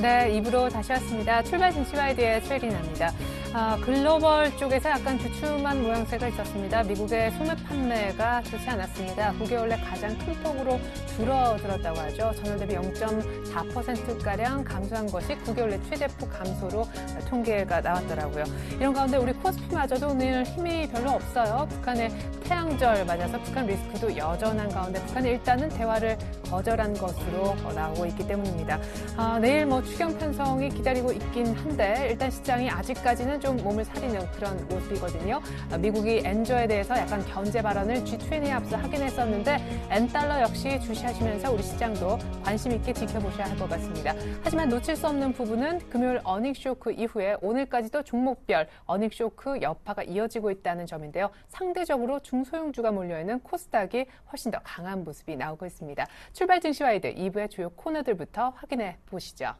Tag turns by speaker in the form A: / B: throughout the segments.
A: 네, 입으로 다시 왔습니다. 출발 증시와이드의 최리나입니다. 글로벌 쪽에서 약간 주춤한 모양새가 있었습니다. 미국의 소매 판매가 좋지 않았습니다. 9개월 내 가장 큰 폭으로 줄어들었다고 하죠. 전월 대비 0.4%가량 감소한 것이 9개월 내 최대폭 감소로 통계가 나왔더라고요. 이런 가운데 우리 코스피마저도 오늘 힘이 별로 없어요. 북한의 태양절 맞아서 북한 리스크도 여전한 가운데 북한이 일단은 대화를 거절한 것으로 나오고 있기 때문입니다. 내일 추경 편성이 기다리고 있긴 한데 일단 시장이 아직까지는 좀 몸을 사리는 그런 모습이거든요. 미국이 엔저에 대해서 약간 견제 발언을 G20에 앞서 하긴 했었는데 엔달러 역시 주시하시면서 우리 시장도 관심 있게 지켜보셔야 할 것 같습니다. 하지만 놓칠 수 없는 부분은 금요일 어닝쇼크 이후에 오늘까지도 종목별 어닝쇼크 여파가 이어지고 있다는 점인데요. 상대적으로 중소형주가 몰려있는 코스닥이 훨씬 더 강한 모습이 나오고 있습니다. 출발 증시와이드 2부의 주요 코너들부터 확인해 보시죠.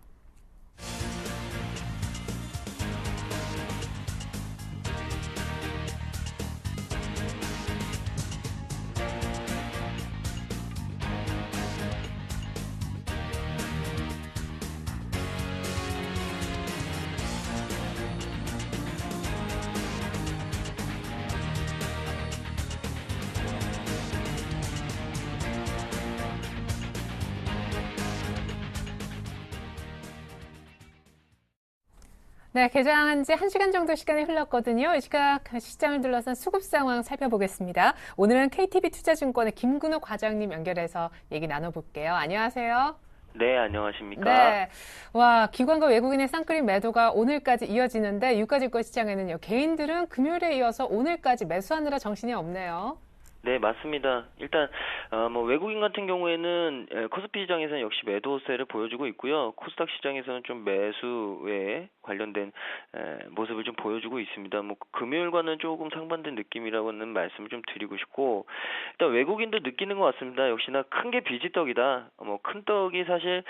A: 네, 개장한 지 1시간 정도 시간이 흘렀거든요. 이 시각 시장을 둘러싼 수급 상황 살펴보겠습니다. 오늘은 KTB투자증권의 김근호 과장님 연결해서 얘기 나눠볼게요. 안녕하세요.
B: 네, 안녕하십니까?
A: 네. 기관과 외국인의 쌍끌림 매도가 오늘까지 이어지는데 유가증권 시장에는요. 개인들은 금요일에 이어서 오늘까지 매수하느라 정신이 없네요.
B: 네, 맞습니다. 일단 외국인 같은 경우에는 코스피 시장에서는 역시 매도세를 보여주고 있고요. 코스닥 시장에서는 좀 매수에 관련된 모습을 좀 보여주고 있습니다. 금요일과는 조금 상반된 느낌이라고는 말씀을 좀 드리고 싶고, 일단 외국인도 느끼는 것 같습니다. 역시나 큰 게 비지떡이다. 큰 떡이 사실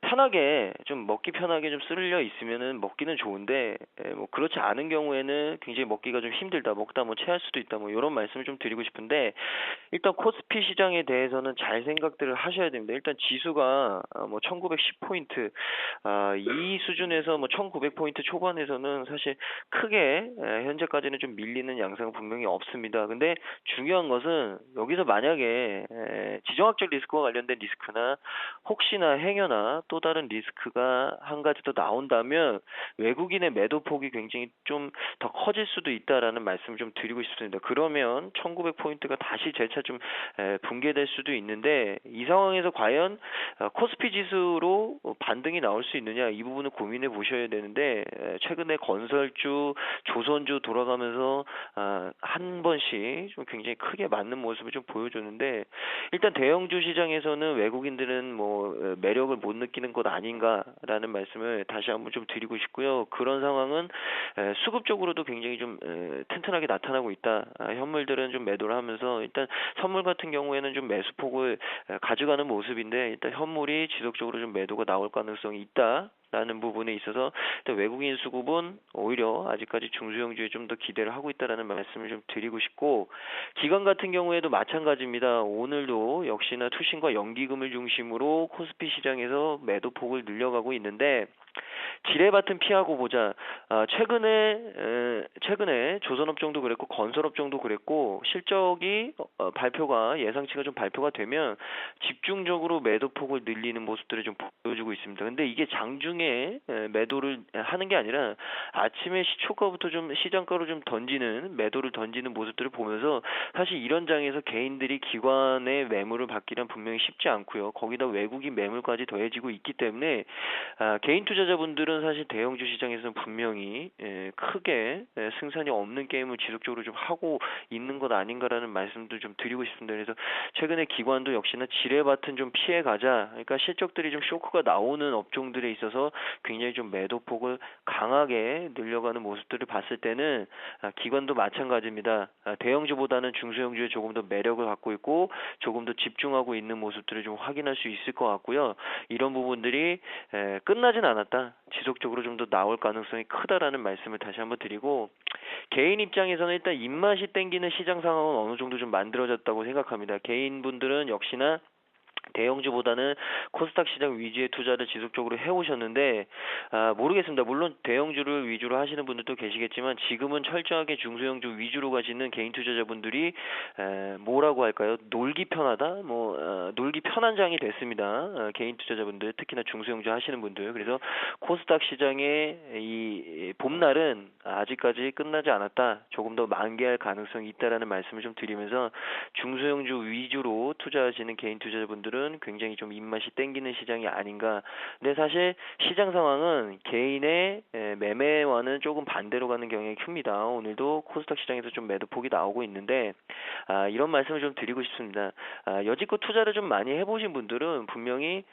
B: 편하게 좀 먹기 편하게 좀 쓸려 있으면은 먹기는 좋은데 그렇지 않은 경우에는 굉장히 먹기가 좀 힘들다. 먹다 체할 수도 있다. 이런 말씀을 좀 드리고 싶은데. 일단 코스피 시장에 대해서는 잘 생각들을 하셔야 됩니다. 일단 지수가 1910포인트 이 수준에서 1900포인트 초반에서는 사실 크게 현재까지는 좀 밀리는 양상은 분명히 없습니다. 근데 중요한 것은 여기서 만약에 지정학적 리스크와 관련된 리스크나 혹시나 행여나 또 다른 리스크가 한 가지 더 나온다면 외국인의 매도폭이 굉장히 좀 더 커질 수도 있다라는 말씀을 좀 드리고 싶습니다. 그러면 1900포인트가 다시 재차 좀 붕괴될 수도 있는데 이 상황에서 과연 코스피 지수로 반등이 나올 수 있느냐 이 부분을 고민해 보셔야 되는데 최근에 건설주, 조선주 돌아가면서 한 번씩 좀 굉장히 크게 맞는 모습을 좀 보여줬는데 일단 대형주 시장에서는 외국인들은 매력을 못 느끼는 것 아닌가라는 말씀을 다시 한번 좀 드리고 싶고요. 그런 상황은 수급적으로도 굉장히 좀 튼튼하게 나타나고 있다. 현물들은 좀 매도를 하면서 일단 선물 같은 경우에는 좀 매수폭을 가져가는 모습인데 일단 현물이 지속적으로 좀 매도가 나올 가능성이 있다라는 부분에 있어서 일단 외국인 수급은 오히려 아직까지 중소형주에 좀 더 기대를 하고 있다라는 말씀을 좀 드리고 싶고 기관 같은 경우에도 마찬가지입니다. 오늘도 역시나 투신과 연기금을 중심으로 코스피 시장에서 매도폭을 늘려가고 있는데 지뢰밭은 피하고 보자. 최근에 조선업종도 그랬고 건설업종도 그랬고 실적이 발표가 예상치가 좀 발표가 되면 집중적으로 매도폭을 늘리는 모습들을 좀 보여주고 있습니다. 근데 이게 장중에 매도를 하는 게 아니라 아침에 시초가부터 좀 시장가로 좀 매도를 던지는 모습들을 보면서 사실 이런 장에서 개인들이 기관의 매물을 받기란 분명히 쉽지 않고요. 거기다 외국인 매물까지 더해지고 있기 때문에 개인 투자자분들은 사실 대형주 시장에서는 분명히 크게 승산이 없는 게임을 지속적으로 좀 하고 있는 것 아닌가라는 말씀도 좀 드리고 싶습니다. 그래서 최근에 기관도 역시나 지뢰밭은 좀 피해가자. 그러니까 실적들이 좀 쇼크가 나오는 업종들에 있어서 굉장히 좀 매도폭을 강하게 늘려가는 모습들을 봤을 때는 기관도 마찬가지입니다. 대형주보다는 중소형주에 조금 더 매력을 갖고 있고 조금 더 집중하고 있는 모습들을 좀 확인할 수 있을 것 같고요. 이런 부분들이 끝나진 않았다. 지속적으로 좀 더 나올 가능성이 크다라는 말씀을 다시 한번 드리고 개인 입장에서는 일단 입맛이 땡기는 시장 상황은 어느 정도 좀 만들어졌다고 생각합니다. 개인분들은 역시나 대형주보다는 코스닥 시장 위주의 투자를 지속적으로 해오셨는데 모르겠습니다. 물론 대형주를 위주로 하시는 분들도 계시겠지만 지금은 철저하게 중소형주 위주로 가시는 개인 투자자분들이 뭐라고 할까요? 놀기 편하다? 놀기 편한 장이 됐습니다. 개인 투자자분들 특히나 중소형주 하시는 분들. 그래서 코스닥 시장의 이 봄날은 아직까지 끝나지 않았다. 조금 더 만개할 가능성이 있다라는 말씀을 좀 드리면서 중소형주 위주로 투자하시는 개인 투자자분들은 굉장히 좀 입맛이 땡기는 시장이 아닌가. 근데 사실 시장 상황은 개인의 매매와는 조금 반대로 가는 경향이 큽니다. 오늘도 코스닥 시장에서 좀 매도폭이 나오고 있는데 이런 말씀을 좀 드리고 싶습니다. 여지껏 투자를 좀 많이 해보신 분들은 분명히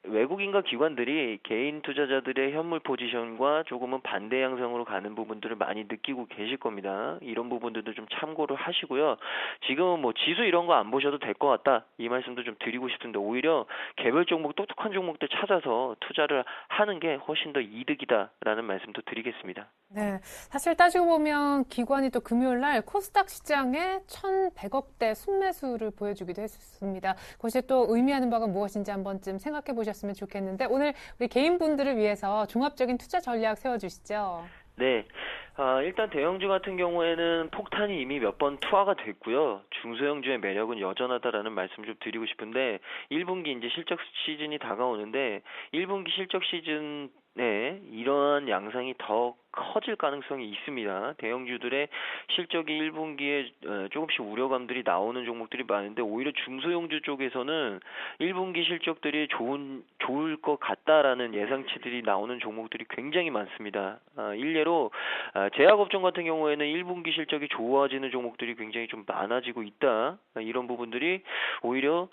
B: 외국인과 기관들이 개인 투자자들의 현물 포지션과 조금은 반대 양상으로 가는 부분들을 많이 느끼고 계실 겁니다. 이런 부분들도 좀 참고를 하시고요. 지금은 뭐 지수 이런 거 안 보셔도 될 것 같다. 이 말씀도 좀 드리고 싶은데 오히려 개별 종목 똑똑한 종목들 찾아서 투자를 하는 게 훨씬 더 이득이다라는 말씀도 드리겠습니다.
A: 네, 사실 따지고 보면 기관이 또 금요일 날 코스닥 시장에 1,100억대 순매수를 보여주기도 했습니다. 그것이 또 의미하는 바가 무엇인지 한 번쯤 생각해 보셨으면 좋겠는데 오늘 우리 개인분들을 위해서 종합적인 투자 전략 세워주시죠.
B: 네. 일단 대형주 같은 경우에는 폭탄이 이미 몇 번 투하가 됐고요. 중소형주의 매력은 여전하다라는 말씀 좀 드리고 싶은데 1분기 이제 실적 시즌이 다가오는데 1분기 실적 시즌에 이러한 양상이 더 커질 가능성이 있습니다. 대형주들의 실적이 1분기에 조금씩 우려감들이 나오는 종목들이 많은데 오히려 중소형주 쪽에서는 1분기 실적들이 좋을 것 같다라는 예상치들이 나오는 종목들이 굉장히 많습니다. 일례로 제약업종 같은 경우에는 1분기 실적이 좋아지는 종목들이 굉장히 좀 많아지고 있다. 이런 부분들이 오히려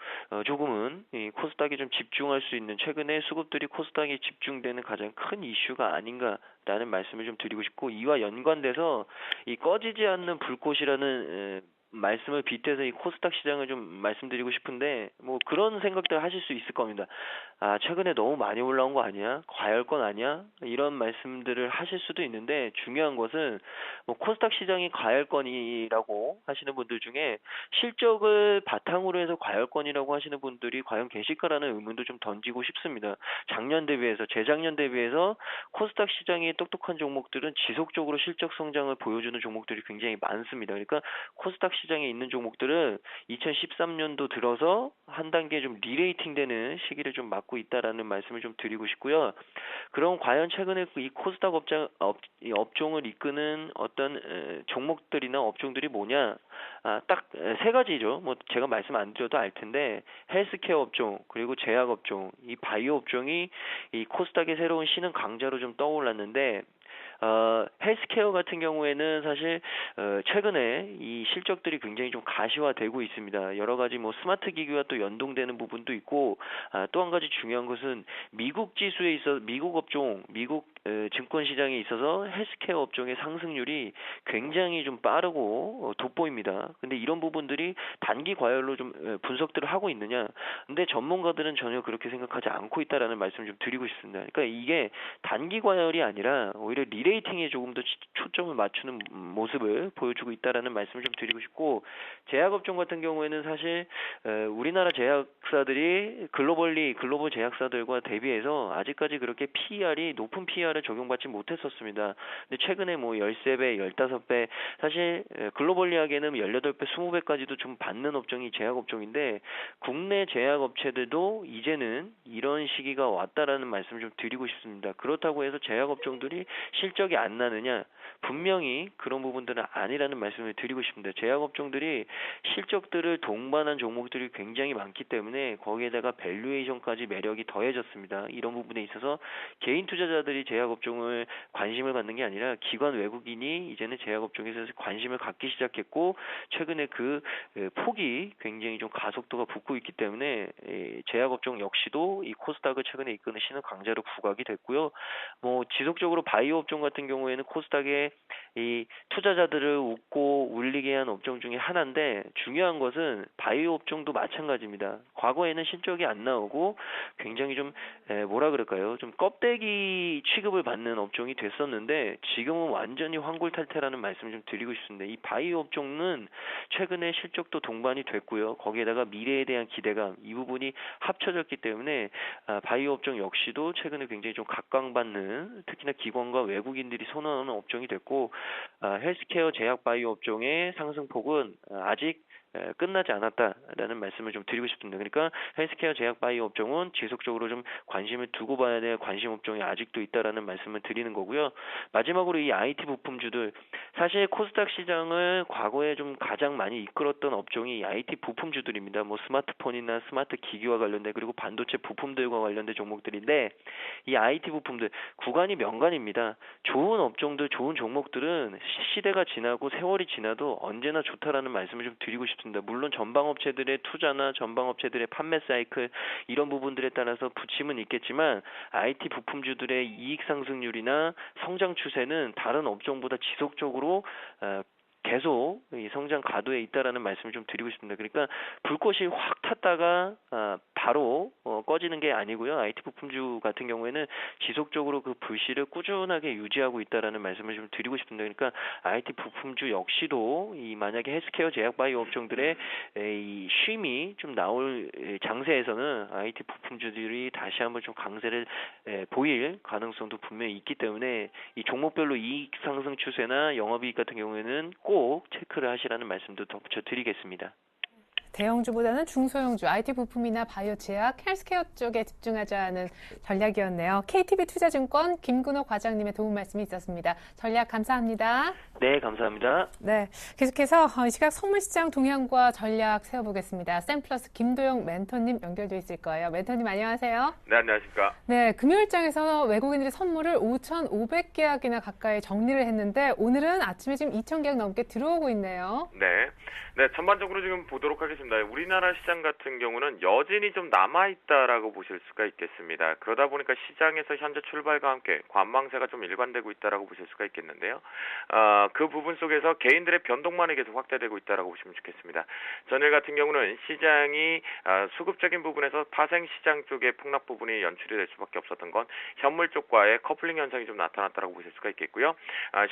B: 조금은 이 코스닥에 좀 집중할 수 있는 최근에 수급들이 코스닥에 집중되는 가장 큰 이슈가 아닌가라는 말씀을 좀 드리고 싶고 이와 연관돼서 이 꺼지지 않는 불꽃이라는 말씀을 빗대서 이 코스닥 시장을 좀 말씀드리고 싶은데 뭐 그런 생각들 하실 수 있을 겁니다. 최근에 너무 많이 올라온 거 아니야? 과열권 아니야? 이런 말씀들을 하실 수도 있는데 중요한 것은 뭐 코스닥 시장이 과열권이라고 하시는 분들 중에 실적을 바탕으로 해서 과열권이라고 하시는 분들이 과연 계실까라는 의문도 좀 던지고 싶습니다. 작년 대비해서 재작년 대비해서 코스닥 시장의 똑똑한 종목들은 지속적으로 실적 성장을 보여주는 종목들이 굉장히 많습니다. 그러니까 코스닥 시장에 있는 종목들은 2013년도 들어서 한 단계 좀 리레이팅 되는 시기를 좀 맞고 있다라는 말씀을 좀 드리고 싶고요. 그럼 과연 최근에 이 코스닥 이 업종을 이끄는 어떤 종목들이나 업종들이 뭐냐? 딱 세 가지죠. 뭐 제가 말씀 안 드려도 알 텐데 헬스케어 업종 그리고 제약 업종, 이 바이오 업종이 이 코스닥의 새로운 신흥 강자로 좀 떠올랐는데 헬스케어 같은 경우에는 사실 최근에 이 실적들이 굉장히 좀 가시화되고 있습니다. 여러 가지 뭐 스마트 기기와 또 연동되는 부분도 있고 또 한 가지 중요한 것은 미국 지수에 있어 미국 업종, 미국 증권 시장에 있어서 헬스케어 업종의 상승률이 굉장히 좀 빠르고 돋보입니다. 근데 이런 부분들이 단기 과열로 좀 분석들을 하고 있느냐? 근데 전문가들은 전혀 그렇게 생각하지 않고 있다라는 말씀을 좀 드리고 싶습니다. 그러니까 이게 단기 과열이 아니라 오히려 리레이팅에 조금 더 초점을 맞추는 모습을 보여주고 있다라는 말씀을 좀 드리고 싶고 제약업종 같은 경우에는 사실 우리나라 제약사들이 글로벌 제약사들과 대비해서 아직까지 그렇게 PER이 높은 PER을 적용받지 못했었습니다. 근데 최근에 뭐 13배, 15배 사실 글로벌리하게는 18배, 20배까지도 좀 받는 업종이 제약업종인데 국내 제약업체들도 이제는 이런 시기가 왔다라는 말씀을 좀 드리고 싶습니다. 그렇다고 해서 제약업종들이 실적이 안 나느냐? 분명히 그런 부분들은 아니라는 말씀을 드리고 싶습니다. 제약업종들이 실적들을 동반한 종목들이 굉장히 많기 때문에 거기에다가 밸류에이션까지 매력이 더해졌습니다. 이런 부분에 있어서 개인 투자자들이 제약업종을 관심을 갖는 게 아니라 기관 외국인이 이제는 제약업종에서 관심을 갖기 시작했고 최근에 그 폭이 굉장히 좀 가속도가 붙고 있기 때문에 제약업종 역시도 이 코스닥을 최근에 이끄는 신흥 강자로 부각이 됐고요. 뭐 지속적으로 바이오 업종 같은 경우에는 코스닥에 이 투자자들을 웃고 울리게 한 업종 중에 하나인데 중요한 것은 바이오 업종도 마찬가지입니다. 과거에는 실적이 안 나오고 굉장히 좀 뭐라 그럴까요? 좀 껍데기 취급을 받는 업종이 됐었는데 지금은 완전히 환골탈태라는 말씀을 좀 드리고 싶습니다. 이 바이오 업종은 최근에 실적도 동반이 됐고요. 거기에다가 미래에 대한 기대감 이 부분이 합쳐졌기 때문에 바이오 업종 역시도 최근에 굉장히 좀 각광받는 특히나 기관과 외국인들이 선호하는 업종이 됐고 헬스케어 제약 바이오 업종의 상승폭은 아직 끝나지 않았다라는 말씀을 좀 드리고 싶습니다. 그러니까 헬스케어 제약 바이오 업종은 지속적으로 좀 관심을 두고 봐야 될 관심 업종이 아직도 있다라는 말씀을 드리는 거고요. 마지막으로 이 IT 부품주들 사실 코스닥 시장을 과거에 좀 가장 많이 이끌었던 업종이 이 IT 부품주들입니다. 뭐 스마트폰이나 스마트 기기와 관련된 그리고 반도체 부품들과 관련된 종목들인데 이 IT 부품들 구간이 명간입니다. 좋은 업종들, 좋은 종목들은 시대가 지나고 세월이 지나도 언제나 좋다라는 말씀을 좀 드리고 싶습니다. 물론 전방업체들의 투자나 전방업체들의 판매 사이클 이런 부분들에 따라서 부침은 있겠지만 IT 부품주들의 이익 상승률이나 성장 추세는 다른 업종보다 지속적으로 계속 이 성장 가도에 있다라는 말씀을 좀 드리고 싶습니다. 그러니까 불꽃이 확 탔다가 바로 꺼지는 게 아니고요. IT 부품주 같은 경우에는 지속적으로 그 불씨를 꾸준하게 유지하고 있다라는 말씀을 좀 드리고 싶습니다. 그러니까 IT 부품주 역시도 이 만약에 헬스케어 제약 바이오 업종들의 이 쉼이 좀 나올 장세에서는 IT 부품주들이 다시 한번 좀 강세를 보일 가능성도 분명히 있기 때문에 이 종목별로 이익 상승 추세나 영업이익 같은 경우에는 꼭 체크를 하시라는 말씀도 덧붙여 드리겠습니다.
A: 대형주보다는 중소형주, IT 부품이나 바이오 제약, 헬스케어 쪽에 집중하자는 전략이었네요. KTB 투자증권 김근호 과장님의 도움 말씀이 있었습니다. 전략 감사합니다.
B: 네, 감사합니다.
A: 네, 계속해서 이 시각 선물시장 동향과 전략 세워보겠습니다. 샘플러스 김도영 멘토님 연결돼 있을 거예요. 멘토님 안녕하세요.
C: 네, 안녕하십니까.
A: 네, 금요일장에서 외국인들이 선물을 5,500계약이나 가까이 정리를 했는데 오늘은 아침에 지금 2,000계약 넘게 들어오고 있네요.
C: 네, 전반적으로 지금 보도록 하겠습니다. 우리나라 시장 같은 경우는 여진이 좀 남아있다라고 보실 수가 있겠습니다. 그러다 보니까 시장에서 현재 출발과 함께 관망세가 좀 일관되고 있다라고 보실 수가 있겠는데요. 그 부분 속에서 개인들의 변동만이 계속 확대되고 있다라고 보시면 좋겠습니다. 전일 같은 경우는 시장이 수급적인 부분에서 파생시장 쪽의 폭락 부분이 연출이 될 수밖에 없었던 건 현물 쪽과의 커플링 현상이 좀 나타났다라고 보실 수가 있겠고요.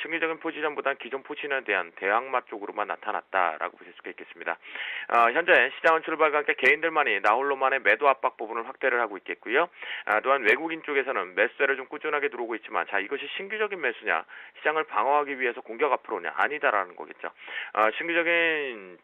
C: 심리적인 포지션보다는 기존 포지션에 대한 대항마 쪽으로만 나타났다라고 보실 수가 있겠습니다. 현재 시장은 출발과 함께 개인들만이 나홀로만의 매도 압박 부분을 확대를 하고 있겠고요. 또한 외국인 쪽에서는 매수세를 좀 꾸준하게 들어오고 있지만 자 이것이 신규적인 매수냐 시장을 방어하기 위해서 공격 앞으로냐 아니다라는 거겠죠. 신규적인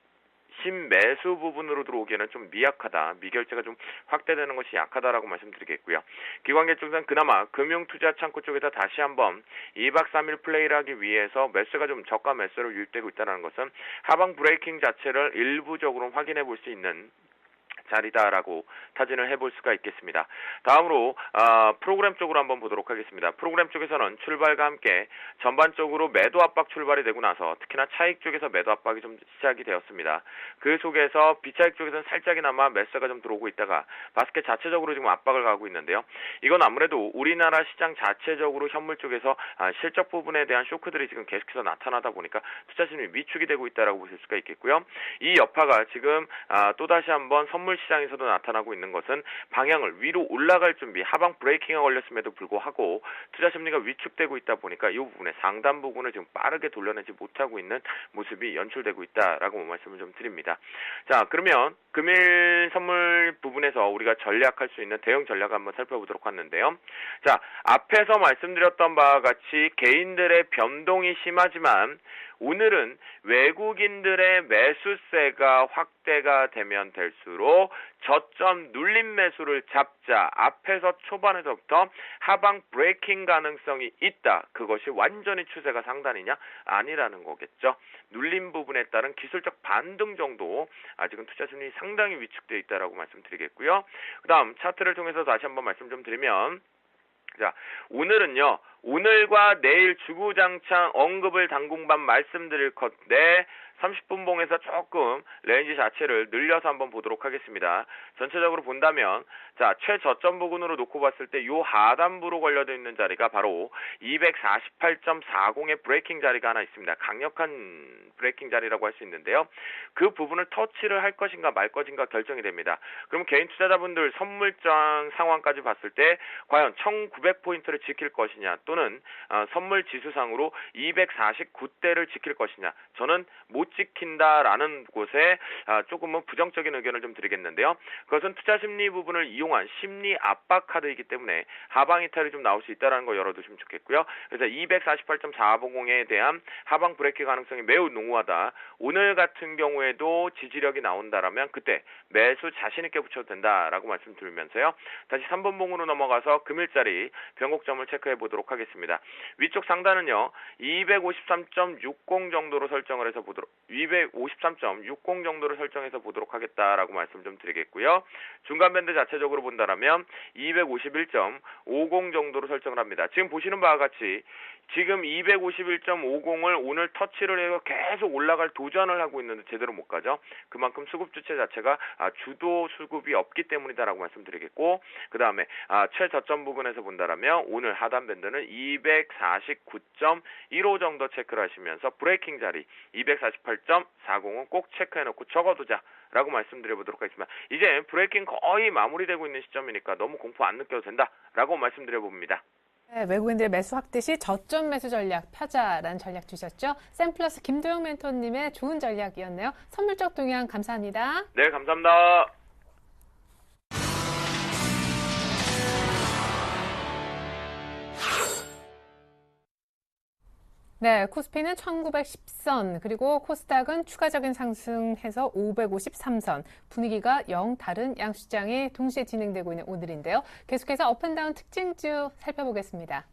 C: 신매수 부분으로 들어오기에는 좀 미약하다. 미결제가 좀 확대되는 것이 약하다라고 말씀드리겠고요. 기관계 쪽에서는 그나마 금융투자창구 쪽에서 다시 한번 2박 3일 플레이를 하기 위해서 매수가 좀 저가 매수로 유입되고 있다는 것은 하방 브레이킹 자체를 일부적으로 확인해 볼 수 있는 자리다라고 타진을 해볼 수가 있겠습니다. 다음으로 프로그램 쪽으로 한번 보도록 하겠습니다. 프로그램 쪽에서는 출발과 함께 전반적으로 매도 압박 출발이 되고 나서 특히나 차익 쪽에서 매도 압박이 좀 시작이 되었습니다. 그 속에서 비차익 쪽에서는 살짝이나마 매수가 좀 들어오고 있다가 바스켓 자체적으로 지금 압박을 가고 있는데요. 이건 아무래도 우리나라 시장 자체적으로 현물 쪽에서 실적 부분에 대한 쇼크들이 지금 계속해서 나타나다 보니까 투자 심리 위축이 되고 있다라고 보실 수가 있겠고요. 이 여파가 지금 또다시 한번 선물 시장에서도 나타나고 있는 것은 방향을 위로 올라갈 준비, 하방 브레이킹에 걸렸음에도 불구하고 투자 심리가 위축되고 있다 보니까 이 부분에 상단 부분을 지금 빠르게 돌려내지 못하고 있는 모습이 연출되고 있다라고 말씀을 좀 드립니다. 자, 그러면 금일 선물 부분에서 우리가 전략할 수 있는 대응 전략을 한번 살펴보도록 하는데요. 자, 앞에서 말씀드렸던 바와 같이 개인들의 변동이 심하지만 오늘은 외국인들의 매수세가 확대가 되면 될수록 저점 눌림 매수를 잡자. 앞에서 초반에서부터 하방 브레이킹 가능성이 있다. 그것이 완전히 추세가 상단이냐? 아니라는 거겠죠. 눌림 부분에 따른 기술적 반등 정도 아직은 투자 심리 상당히 위축되어 있다라고 말씀드리겠고요. 그 다음 차트를 통해서 다시 한번 말씀 좀 드리면 자, 오늘은요. 오늘과 내일 주구장창 언급을 당분간 말씀드릴 건데 30분 봉에서 조금 레인지 자체를 늘려서 한번 보도록 하겠습니다. 전체적으로 본다면 자 최저점 부근으로 놓고 봤을 때 요 하단부로 걸려져 있는 자리가 바로 248.40의 브레이킹 자리가 하나 있습니다. 강력한 브레이킹 자리라고 할 수 있는데요. 그 부분을 터치를 할 것인가 말 것인가 결정이 됩니다. 그럼 개인 투자자분들 선물장 상황까지 봤을 때 과연 1900포인트를 지킬 것이냐 또는 또는 선물 지수상으로 249대를 지킬 것이냐, 저는 못 지킨다라는 곳에 조금은 부정적인 의견을 좀 드리겠는데요. 그것은 투자 심리 부분을 이용한 심리 압박 카드이기 때문에 하방 이탈이 좀 나올 수 있다는 거 열어두시면 좋겠고요. 그래서 248.4550에 대한 하방 브레이크 가능성이 매우 농후하다. 오늘 같은 경우에도 지지력이 나온다라면 그때 매수 자신 있게 붙여도 된다라고 말씀드리면서요. 다시 3번 봉으로 넘어가서 금일자리 변곡점을 체크해 보도록 하겠습니다. 위쪽 상단은요. 253.60 정도로 설정을 해서 253.60 정도로 설정해서 보도록 하겠다라고 말씀 좀 드리겠고요. 중간 밴드 자체적으로 본다라면 251.50 정도로 설정을 합니다. 지금 보시는 바와 같이 지금 251.50을 오늘 터치를 해서 계속 올라갈 도전을 하고 있는데 제대로 못 가죠. 그만큼 수급 주체 자체가 주도 수급이 없기 때문이다라고 말씀드리겠고, 그 다음에 최저점 부분에서 본다라면 오늘 하단 밴드는 249.15 정도 체크를 하시면서 브레이킹 자리 248.40은 꼭 체크해놓고 적어두자 라고 말씀드려보도록 하겠습니다. 이제 브레이킹 거의 마무리되고 있는 시점이니까 너무 공포 안 느껴도 된다라고 말씀드려봅니다.
A: 네, 외국인들의 매수 확대시 저점 매수 전략 펴자라는 전략 주셨죠. 샘플러스 김도영 멘토님의 좋은 전략이었네요. 선물적 동향 감사합니다.
C: 네, 감사합니다.
A: 네, 코스피는 1910선, 그리고 코스닥은 추가적인 상승해서 553선, 분위기가 영 다른 양시장이 동시에 진행되고 있는 오늘인데요. 계속해서 업앤다운 특징주 살펴보겠습니다.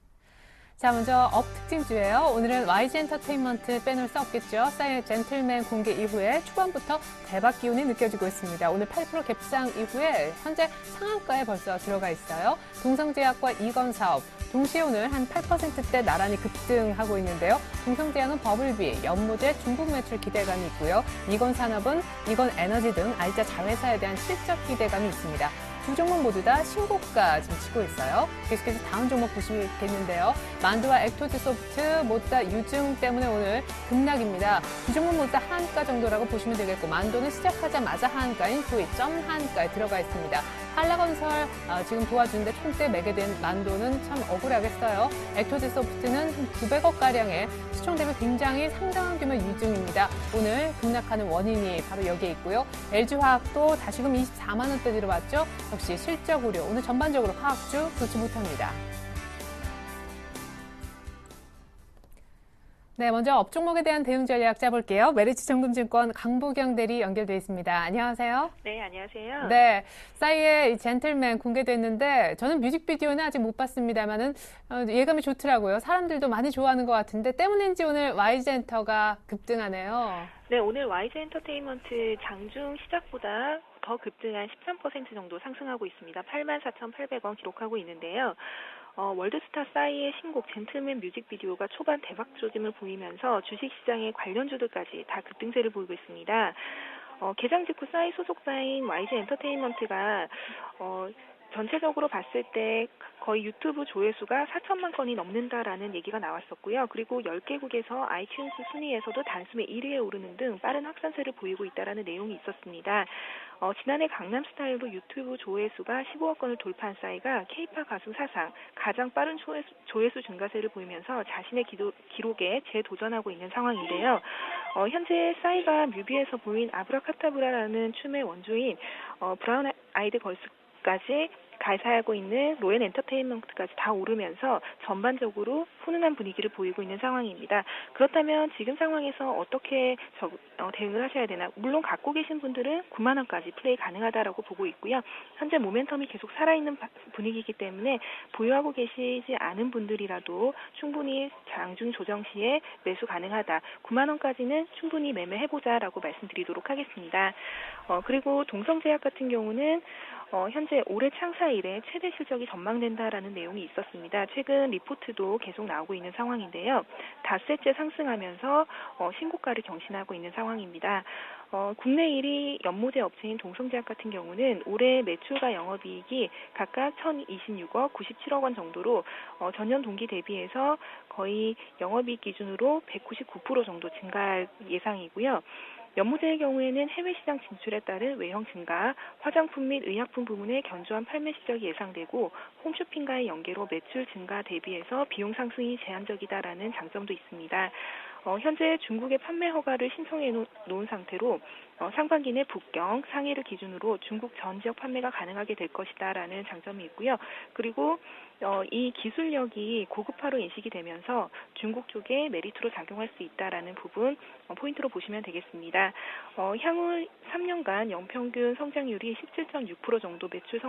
A: 자, 먼저 업 특징주예요. 오늘은 YG 엔터테인먼트 빼놓을 수 없겠죠. 싸이의 젠틀맨 공개 이후에 초반부터 대박 기운이 느껴지고 있습니다. 오늘 8% 갭상 이후에 현재 상한가에 벌써 들어가 있어요. 동성제약과 이건사업, 동시에 오늘 한 8%대 나란히 급등하고 있는데요. 동성제약은 버블비, 연모제 중국 매출 기대감이 있고요. 이건산업은 이건에너지 등 알짜 자회사에 대한 실적 기대감이 있습니다. 두 종목 모두 다 신고가 지금 치고 있어요. 계속해서 다음 종목 보시겠는데요. 만두와 액토즈 소프트 모두 다 유증 때문에 오늘 급락입니다. 두 종목 모두 다 하한가 정도라고 보시면 되겠고, 만두는 시작하자마자 하한가인 소위 점 하한가에 들어가 있습니다. 한라건설 지금 도와주는데 총대 매게 된 만두는 참 억울하겠어요. 액토즈 소프트는 900억가량의 시총 대비 굉장히 상당한 규모 유증입니다. 오늘 급락하는 원인이 바로 여기에 있고요. LG화학도 다시금 24만 원대 들어왔죠. 역시 실적 우려, 오늘 전반적으로 화학주 좋지 못합니다. 네, 먼저 업종목에 대한 대응 전략 짜볼게요. 메리츠정금증권 강보경 대리 연결돼 있습니다. 안녕하세요.
D: 네, 안녕하세요.
A: 네, 싸이의 젠틀맨 공개됐는데 저는 뮤직비디오는 아직 못 봤습니다만은 예감이 좋더라고요. 사람들도 많이 좋아하는 것 같은데 때문인지 오늘 YG엔터가 급등하네요.
D: 네, 오늘 YG 엔터테인먼트 장중 시작보다 더 급등한 13% 정도 상승하고 있습니다. 84,800원 기록하고 있는데요. 월드스타 싸이의 신곡 젠틀맨 뮤직비디오가 초반 대박 조짐을 보이면서 주식시장의 관련주들까지 다 급등세를 보이고 있습니다. 개장 직후 싸이 소속사인 YG 엔터테인먼트가 전체적으로 봤을 때 거의 유튜브 조회수가 4천만 건이 넘는다라는 얘기가 나왔었고요. 그리고 10개국에서 아이튠즈 순위에서도 단숨에 1위에 오르는 등 빠른 확산세를 보이고 있다라는 내용이 있었습니다. 지난해 강남스타일로 유튜브 조회수가 15억 건을 돌파한 싸이가 K-팝 가수 사상 가장 빠른 조회수 증가세를 보이면서 자신의 기록에 재도전하고 있는 상황인데요. 현재 싸이가 뮤비에서 보인 아브라카타브라라는 춤의 원조인 브라운 아이드 걸스까지 가사하고 있는 로엔 엔터테인먼트까지 다 오르면서 전반적으로 훈훈한 분위기를 보이고 있는 상황입니다. 그렇다면 지금 상황에서 어떻게 대응을 하셔야 되나? 물론 갖고 계신 분들은 9만 원까지 플레이 가능하다라고 보고 있고요. 현재 모멘텀이 계속 살아있는 분위기이기 때문에 보유하고 계시지 않은 분들이라도 충분히 장중 조정 시에 매수 가능하다. 9만 원까지는 충분히 매매해보자라고 말씀드리도록 하겠습니다. 그리고 동성제약 같은 경우는 현재 올해 창사 이래 최대 실적이 전망된다라는 내용이 있었습니다. 최근 리포트도 계속 나오고 있는 상황인데요. 닷새째 상승하면서 신고가를 경신하고 있는 상황입니다. 국내 1위 연모제 업체인 동성제약 같은 경우는 올해 매출과 영업이익이 각각 1,026억, 97억 원 정도로 전년 동기 대비해서 거의 영업이익 기준으로 199% 정도 증가할 예상이고요. 연무제의 경우에는 해외 시장 진출에 따른 외형 증가, 화장품 및 의약품 부문의 견조한 판매 실적이 예상되고 홈쇼핑과의 연계로 매출 증가 대비해서 비용 상승이 제한적이다라는 장점도 있습니다. 현재 중국의 판매 허가를 신청해 놓은 상태로 상반기 내 북경, 상해를 기준으로 중국 전 지역 판매가 가능하게 될 것이다라는 장점이 있고요. 그리고 이 기술력이 고급화로 인식이 되면서 중국 쪽에 메리트로 작용할 수 있다라는 부분 포인트로 보시면 되겠습니다. 향후 3년간 연평균 성장률이 17.6% 정도 매출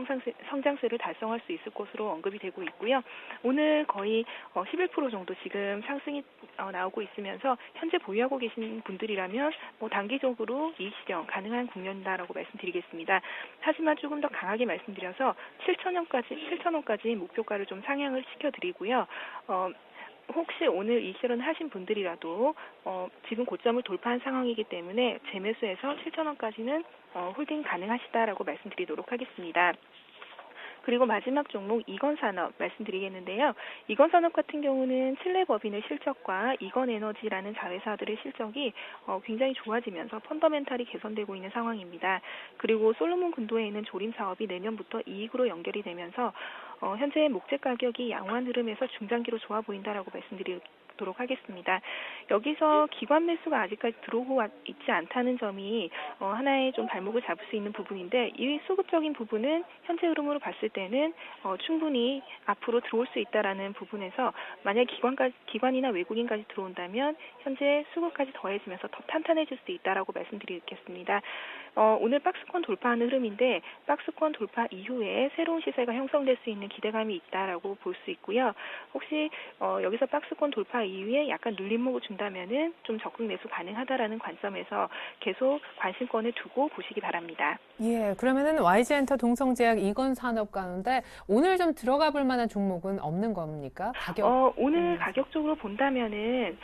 D: 성장세를 달성할 수 있을 것으로 언급이 되고 있고요. 오늘 거의 11% 정도 지금 상승이 나오고 있으면서 현재 보유하고 계신 분들이라면 단기적으로 이익 실현 가능한 국면이다라고 말씀드리겠습니다. 하지만 조금 더 강하게 말씀드려서 7,000원까지 목표가를 좀 상향을 시켜드리고요. 혹시 오늘 이익 실현을 하신 분들이라도 지금 고점을 돌파한 상황이기 때문에 재매수해서 7,000원까지는 홀딩 가능하시다라고 말씀드리도록 하겠습니다. 그리고 마지막 종목 이건산업 말씀드리겠는데요. 이건산업 같은 경우는 칠레 법인의 실적과 이건에너지라는 자회사들의 실적이 굉장히 좋아지면서 펀더멘탈이 개선되고 있는 상황입니다. 그리고 솔로몬 군도에 있는 조림 사업이 내년부터 이익으로 연결이 되면서 현재 목재 가격이 양호한 흐름에서 중장기로 좋아 보인다라고 말씀드리도록 하겠습니다. 여기서 기관 매수가 아직까지 들어오고 있지 않다는 점이 하나의 좀 발목을 잡을 수 있는 부분인데 이 수급적인 부분은 현재 흐름으로 봤을 때는 충분히 앞으로 들어올 수 있다라는 부분에서 만약 기관이나 외국인까지 들어온다면 현재 수급까지 더해지면서 더 탄탄해질 수 있다라고 말씀드리겠습니다. 오늘 박스권 돌파하는 흐름인데 박스권 돌파 이후에 새로운 시세가 형성될 수 있는 기대감이 있다라고 볼 수 있고요. 혹시 여기서 박스권 돌파 이후에 약간 눌림목을 준다면은 좀 적극 매수 가능하다라는 관점에서 계속 관심권을 두고 보시기 바랍니다.
A: 예, 그러면은 YG엔터, 동성제약, 이건산업 가운데 오늘 좀 들어가 볼 만한 종목은 없는 겁니까? 가격?
D: 오늘 가격적으로 본다면은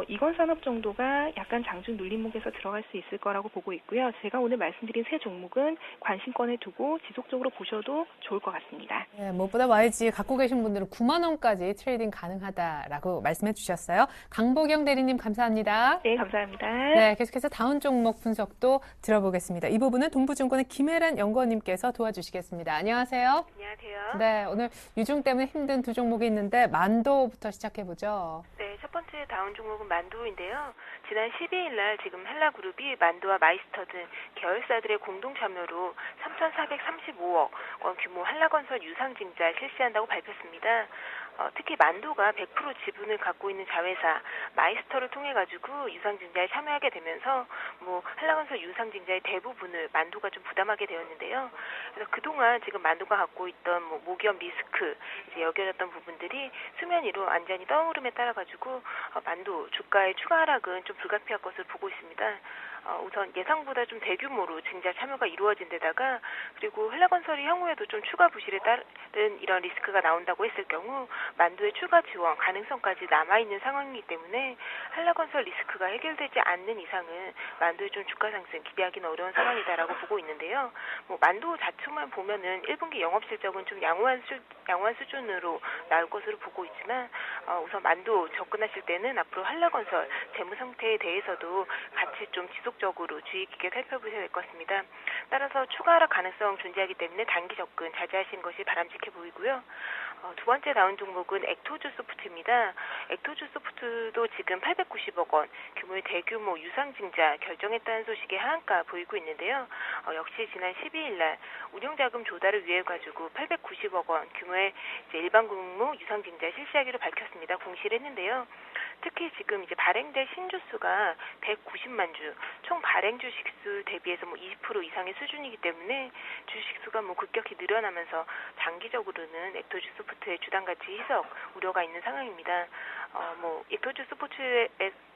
D: 이건산업 정도가 약간 장중 눌림목에서 들어갈 수 있을 거라고 보고 있고요. 제가 오늘 말씀드린 세 종목은 관심권에 두고 지속적으로 보셔도 좋을 것 같습니다.
A: 예, 무엇보다 YG 갖고 계신 분들은 9만 원까지 트레이딩 가능하다라고 말씀해 주셨어요. 강보경 대리님 감사합니다.
D: 네, 감사합니다.
A: 네, 계속해서 다운 종목 분석도 들어보겠습니다. 이 부분은 동부증권의 김혜란 연구원님께서 도와주시겠습니다. 안녕하세요.
E: 안녕하세요.
A: 네, 오늘 유중 때문에 힘든 두 종목이 있는데 만도부터 시작해보죠.
E: 네, 첫 번째 다운 종목은 만도인데요. 지난 12일 날 지금 헬라그룹이 만도와 마이스터 등 계열사들의 공동 참여로 3,435억 원 규모 한라건설 유상증자 실시한다고 밝혔습니다. 특히 만도가 100% 지분을 갖고 있는 자회사 마이스터를 통해 가지고 유상증자에 참여하게 되면서 한라건설 유상증자의 대부분을 만도가 좀 부담하게 되었는데요. 그래서 그동안 지금 만도가 갖고 있던 모기업 리스크 이제 여겨졌던 부분들이 수면 위로 완전히 떠오름에 따라 가지고 만도 주가의 추가 하락은 좀 불가피할 것을 보고 있습니다. 우선 예상보다 좀 대규모로 증자 참여가 이루어진 데다가 그리고 한라건설이 향후에도 좀 추가 부실에 따른 이런 리스크가 나온다고 했을 경우 만도의 추가 지원 가능성까지 남아있는 상황이기 때문에 한라건설 리스크가 해결되지 않는 이상은 만도의 좀 주가 상승 기대하기는 어려운 상황이다라고 보고 있는데요. 만도 자체만 보면은 1분기 영업실적은 좀 양호한 수준으로 나올 것으로 보고 있지만 우선 만도 접근하실 때는 앞으로 한라건설 재무 상태에 대해서도 같이 좀 지속적으로 주의 깊게 살펴보셔야 될 것 같습니다. 따라서 추가 하락 가능성 존재하기 때문에 단기 접근 자제하시는 것이 바람직해 보이고요. 두 번째 나온 종목은 액토주 소프트입니다. 액토주 소프트도 지금 890억 원 규모의 대규모 유상증자 결정했다는 소식에 하한가 보이고 있는데요. 역시 지난 12일 날 운용자금 조달을 위해 가지고 890억 원 규모의 이제 일반 공모 유상증자 실시하기로 밝혔습니다. 공시를 했는데요. 특히 지금 이제 발행될 신주수가 190만 주, 총 발행 주식수 대비해서 20% 이상의 수준이기 때문에 주식수가 급격히 늘어나면서 장기적으로는 액토주 소프트의 주당 가치 희석 우려가 있는 상황입니다. 액토주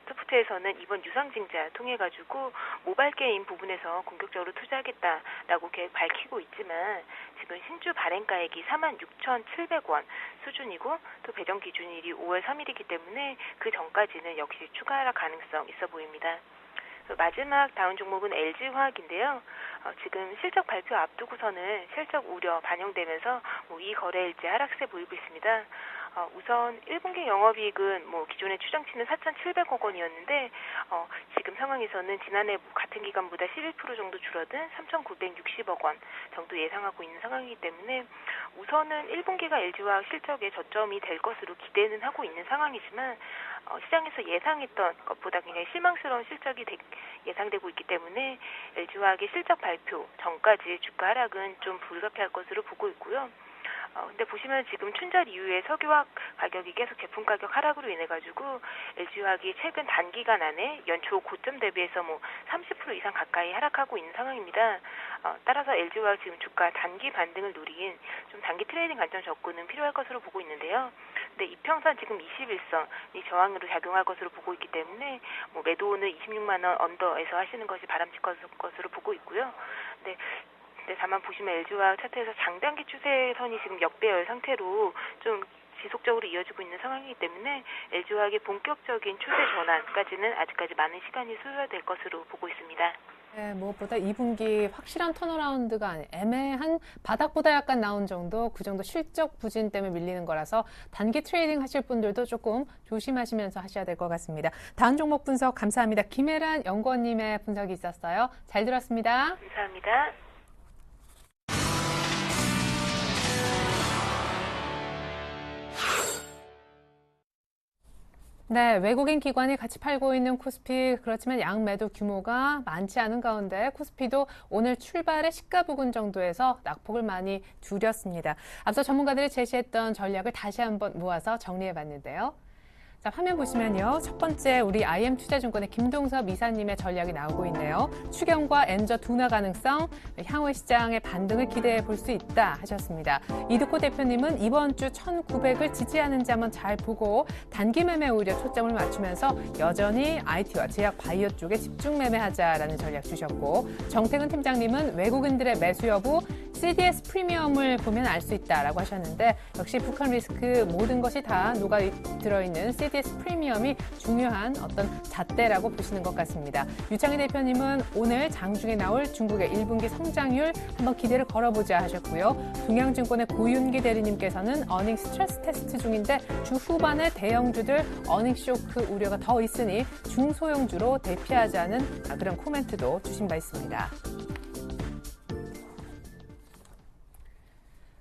E: 소프트에서는 이번 유상증자 통해 가지고 모바일 게임 부분에서 공격적으로 투자하겠다라고 계획 밝히고 있지만 지금 신주 발행가액이 46,700원 수준이고 또 배정 기준일이 5월 3일이기 때문에 그 전까지는 역시 추가 하락 가능성 있어 보입니다. 마지막 다운 종목은 LG화학인데요. 지금 실적 발표 앞두고서는 실적 우려 반영되면서 이 거래일지 하락세 보이고 있습니다. 우선 1분기 영업이익은 기존의 추정치는 4,700억 원이었는데 지금 상황에서는 지난해 같은 기간보다 11% 정도 줄어든 3,960억 원 정도 예상하고 있는 상황이기 때문에 우선은 1분기가 LG화학 실적의 저점이 될 것으로 기대는 하고 있는 상황이지만 시장에서 예상했던 것보다 굉장히 실망스러운 실적이 예상되고 있기 때문에 LG화학의 실적 발표 전까지 주가 하락은 좀 불가피할 것으로 보고 있고요. 근데 보시면 지금 춘절 이후에 석유화학 가격이 계속 제품 가격 하락으로 인해 가지고 LG화학이 최근 단기간 안에 연초 고점 대비해서 30% 이상 가까이 하락하고 있는 상황입니다. 따라서 LG화학 지금 주가 단기 반등을 노린 좀 단기 트레이딩 관점 접근은 필요할 것으로 보고 있는데요. 근데 이평선 지금 21선이 저항으로 작용할 것으로 보고 있기 때문에 매도는 26만 원 언더에서 하시는 것이 바람직할 것으로 보고 있고요. 근데 다만 보시면 LG화학 차트에서 장단기 추세선이 지금 역배열 상태로 좀 지속적으로 이어지고 있는 상황이기 때문에 LG화학의 본격적인 추세 전환까지는 아직까지 많은 시간이 소요될 것으로 보고 있습니다.
A: 네, 무엇보다 2분기 확실한 턴어라운드가 아닌 애매한 바닥보다 약간 나온 정도, 그 정도 실적 부진 때문에 밀리는 거라서 단기 트레이딩 하실 분들도 조금 조심하시면서 하셔야 될 것 같습니다. 다음 종목 분석 감사합니다. 김혜란 연구원님의 분석이 있었어요. 잘 들었습니다.
E: 감사합니다.
A: 네, 외국인 기관이 같이 팔고 있는 코스피, 그렇지만 양매도 규모가 많지 않은 가운데 코스피도 오늘 출발의 시가 부근 정도에서 낙폭을 많이 줄였습니다. 앞서 전문가들이 제시했던 전략을 다시 한번 모아서 정리해봤는데요. 자, 화면 보시면요. 첫 번째 우리 IM투자증권의 김동섭 이사님의 전략이 나오고 있네요. 추경과 엔저 둔화 가능성, 향후 시장의 반등을 기대해 볼 수 있다 하셨습니다. 이득호 대표님은 이번 주 1,900을 지지하는지 한번 잘 보고 단기 매매 오히려 초점을 맞추면서 여전히 IT와 제약 바이오 쪽에 집중 매매하자라는 전략 주셨고, 정태근 팀장님은 외국인들의 매수 여부, CDS 프리미엄을 보면 알 수 있다라고 하셨는데, 역시 북한 리스크 모든 것이 다 녹아 들어있는 CDS 프리미엄이 중요한 어떤 잣대라고 보시는 것 같습니다. 유창희 대표님은 오늘 장중에 나올 중국의 1분기 성장률 한번 기대를 걸어보자 하셨고요. 동양증권의 고윤기 대리님께서는 어닝 스트레스 테스트 중인데 주 후반에 대형주들 어닝 쇼크 우려가 더 있으니 중소형주로 대피하자는 그런 코멘트도 주신 바 있습니다.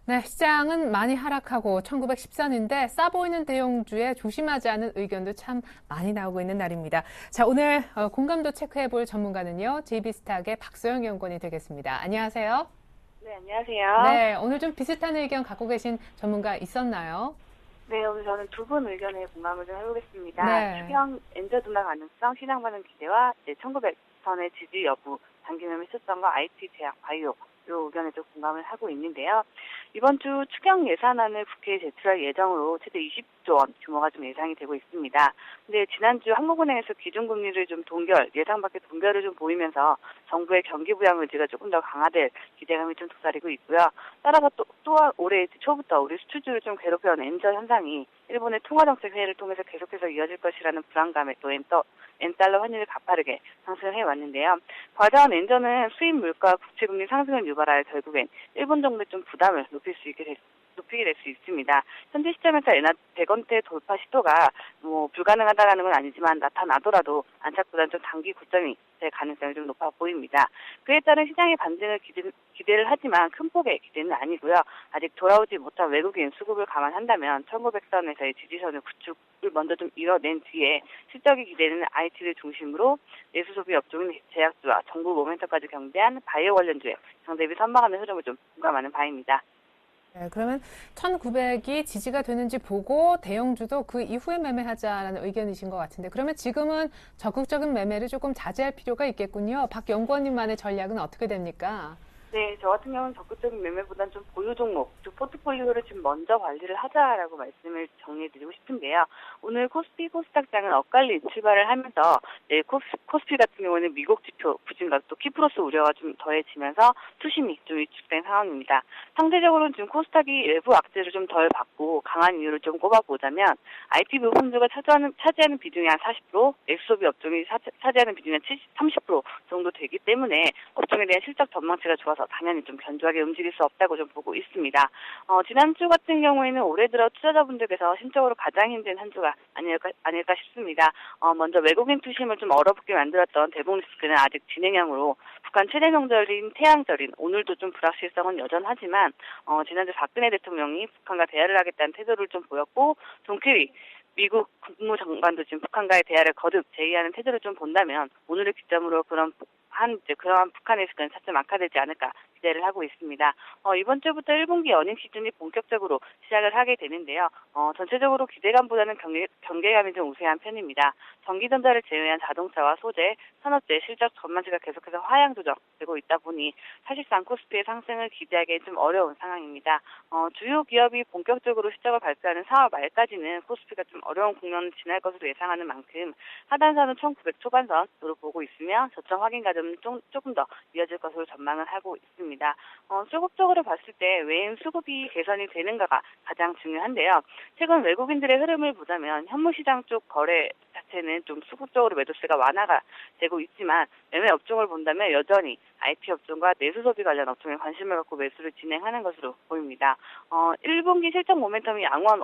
A: 네, 시장은 많이 하락하고 1914인데 싸 보이는 대형주에 조심하자는 의견도 참 많이 나오고 있는 날입니다. 자, 오늘 공감도 체크해볼 전문가는요, JB스탁의 박소영 연구원이 되겠습니다. 안녕하세요.
F: 네, 안녕하세요.
A: 네, 오늘 좀 비슷한 의견 갖고 계신 전문가 있었나요?
F: 네, 오늘 저는 두 분 의견에 공감을 좀 해보겠습니다.
A: 네.
F: 추경 엔저 둔화 가능성, 시장 반응 기대와 1900선의 지지 여부, 단기 매매 실성과 IT, 제약, 바이오 요 의견에도 공감을 하고 있는데요. 이번 주 추경 예산안을 국회에 제출할 예정으로 최대 20조 원 규모가 좀 예상이 되고 있습니다. 근데 지난주 한국은행에서 기준금리를 좀 예상 밖의 동결을 좀 보이면서 정부의 경기 부양 의지가 조금 더 강화될 기대감이 좀 도사리고 있고요. 따라서 또한 올해 초부터 우리 수출주를 좀 괴롭혀온 엔저 현상이 일본의 통화정책 회의를 통해서 계속해서 이어질 것이라는 불안감에 또 엔달러 환율이 가파르게 상승을 해왔는데요. 과다한 엔저는 수입 물가 국채금리 상승을 유발하여 결국엔 일본 정부의 좀 부담을 높이게 될 수 있습니다. 현재 시점에서 엔화 100원대 돌파 시도가 불가능하다는 건 아니지만 나타나더라도 안착보다는 좀 단기 고점이 될 가능성이 좀 높아 보입니다. 그에 따른 시장의 반등을 기대를 하지만 큰 폭의 기대는 아니고요. 아직 돌아오지 못한 외국인 수급을 감안한다면 1900선에서의 지지선을 구축을 먼저 좀 이뤄낸 뒤에 실적이 기대되는 IT를 중심으로 내수소비 업종인 제약주와 정부 모멘텀까지 경배한 바이오 관련주에 장대비 선방하는 흐름을 좀 공감하는 바입니다.
A: 네, 그러면 1,900이 지지가 되는지 보고 대형주도 그 이후에 매매하자라는 의견이신 것 같은데, 그러면 지금은 적극적인 매매를 조금 자제할 필요가 있겠군요. 박 연구원님만의 전략은 어떻게 됩니까?
F: 네, 저 같은 경우는 적극적인 매매보다는 좀 보유 종목, 포트폴리오를 좀 먼저 관리를 하자라고 말씀을 정리해드리고 싶은데요. 오늘 코스피, 코스닥장은 엇갈린 출발을 하면서 코스피 같은 경우는 미국 지표 부진과 또 키프로스 우려가 좀 더해지면서 투심이 좀 위축된 상황입니다. 상대적으로는 지금 코스닥이 외부 악재를 좀 덜 받고 강한 이유를 좀 꼽아보자면 IT 부품주가 차지하는 비중이 한 40%, 엑소비 업종이 차지하는 비중이 한 30% 정도 되기 때문에 업종에 대한 실적 전망치가 좋아서 상황에서 당연히 좀 견조하게 움직일 수 없다고 좀 보고 있습니다. 지난주 같은 경우에는 올해 들어 투자자분들께서 심적으로 가장 힘든 한 주가 아닐까 싶습니다. 먼저 외국인 투심을 좀 얼어붙게 만들었던 대북 리스크는 아직 진행형으로 북한 최대 명절인 태양절인 오늘도 좀 불확실성은 여전하지만 지난주 박근혜 대통령이 북한과 대화를 하겠다는 태도를 좀 보였고 존 케리 미국 국무장관도 지금 북한과의 대화를 거듭 제의하는 태도를 좀 본다면 오늘을 기점으로 그러한 북한의 습관이 차츰 악화되지 않을까 기대를 하고 있습니다. 이번 주부터 1분기 어닝 시즌이 본격적으로 시작을 하게 되는데요. 전체적으로 기대감보다는 경계감이 좀 우세한 편입니다. 전기전자를 제외한 자동차와 소재, 산업재 실적 전반치가 계속해서 하향 조정되고 있다 보니 사실상 코스피의 상승을 기대하기 좀 어려운 상황입니다. 주요 기업이 본격적으로 실적을 발표하는 4월 말까지는 코스피가 좀 어려운 국면을 지날 것으로 예상하는 만큼 하단선은 1900 초반선으로 보고 있으며 저점 확인 과정은 조금 더 이어질 것으로 전망을 하고 있습니다. 수급적으로 봤을 때 외인 수급이 개선이 되는가가 가장 중요한데요. 최근 외국인들의 흐름을 보자면 현무시장 쪽 거래 자체는 좀 수급적으로 매도세가 완화가 되고 있지만 매매 업종을 본다면 여전히 IT 업종과 내수소비 관련 업종에 관심을 갖고 매수를 진행하는 것으로 보입니다. 1분기 실적 모멘텀이 양호한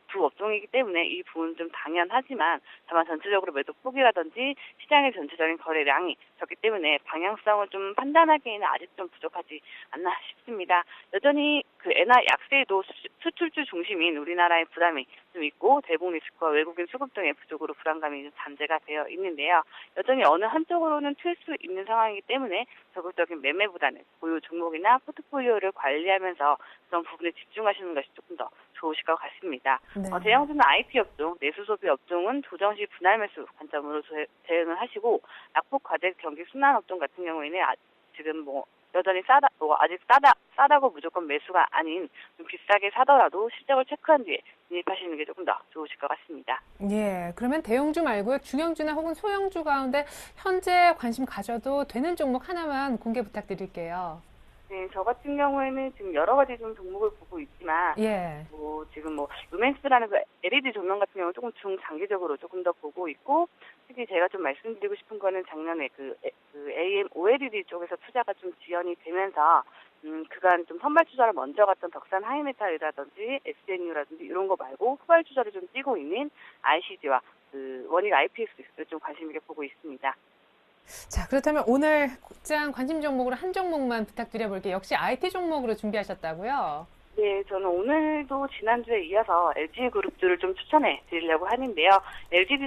F: 두 업종이기 때문에 이 부분은 좀 당연하지만 다만 전체적으로 매도 포기라든지 시장의 전체적인 거래량이 적기 때문에 방향성을 좀 판단하기에는 아직 좀 부족하지 않나 싶습니다. 여전히 그 엔화 약세에도 수출주 중심인 우리나라의 부담이 좀 있고 대북 리스크와 외국인 수급 등의 부족으로 불안감이 좀 잠재가 되어 있는데요. 여전히 어느 한쪽으로는 튈 수 있는 상황이기 때문에 적극적인 매매보다는 보유 종목이나 포트폴리오를 관리하면서 그런 부분에 집중하시는 것이 조금 더 좋으실 것 같습니다.
A: 네.
F: 대형주는 IT 업종, 내수소비 업종은 조정시 분할 매수 관점으로 대응을 하시고 약폭 과제 경기 순환 업종 같은 경우에는 지금 여전히 아직 싸다고 무조건 매수가 아닌 좀 비싸게 사더라도 실적을 체크한 뒤에 진입하시는 게 조금 더 좋으실 것 같습니다.
A: 예, 그러면 대형주 말고요. 중형주나 혹은 소형주 가운데 현재 관심 가져도 되는 종목 하나만 공개 부탁드릴게요.
F: 네, 저 같은 경우에는 지금 여러 가지 좀 종목을 보고 있지만,
A: 예.
F: 지금 루멘스라는 그 LED 조명 같은 경우는 조금 중장기적으로 조금 더 보고 있고, 특히 제가 좀 말씀드리고 싶은 거는 작년에 그 AM OLED 쪽에서 투자가 좀 지연이 되면서, 그간 좀 선발 투자를 먼저 갔던 덕산 하이메탈이라든지 SNU라든지 이런 거 말고 후발 투자를 좀 뛰고 있는 ICD와 그 원익 IPX를 좀 관심 있게 보고 있습니다.
A: 자, 그렇다면 오늘 국장 관심 종목으로 한 종목만 부탁드려 볼게요. 역시 IT 종목으로 준비하셨다고요?
F: 네, 저는 오늘도 지난주에 이어서 LG그룹주를 좀 추천해 드리려고 하는데요. LG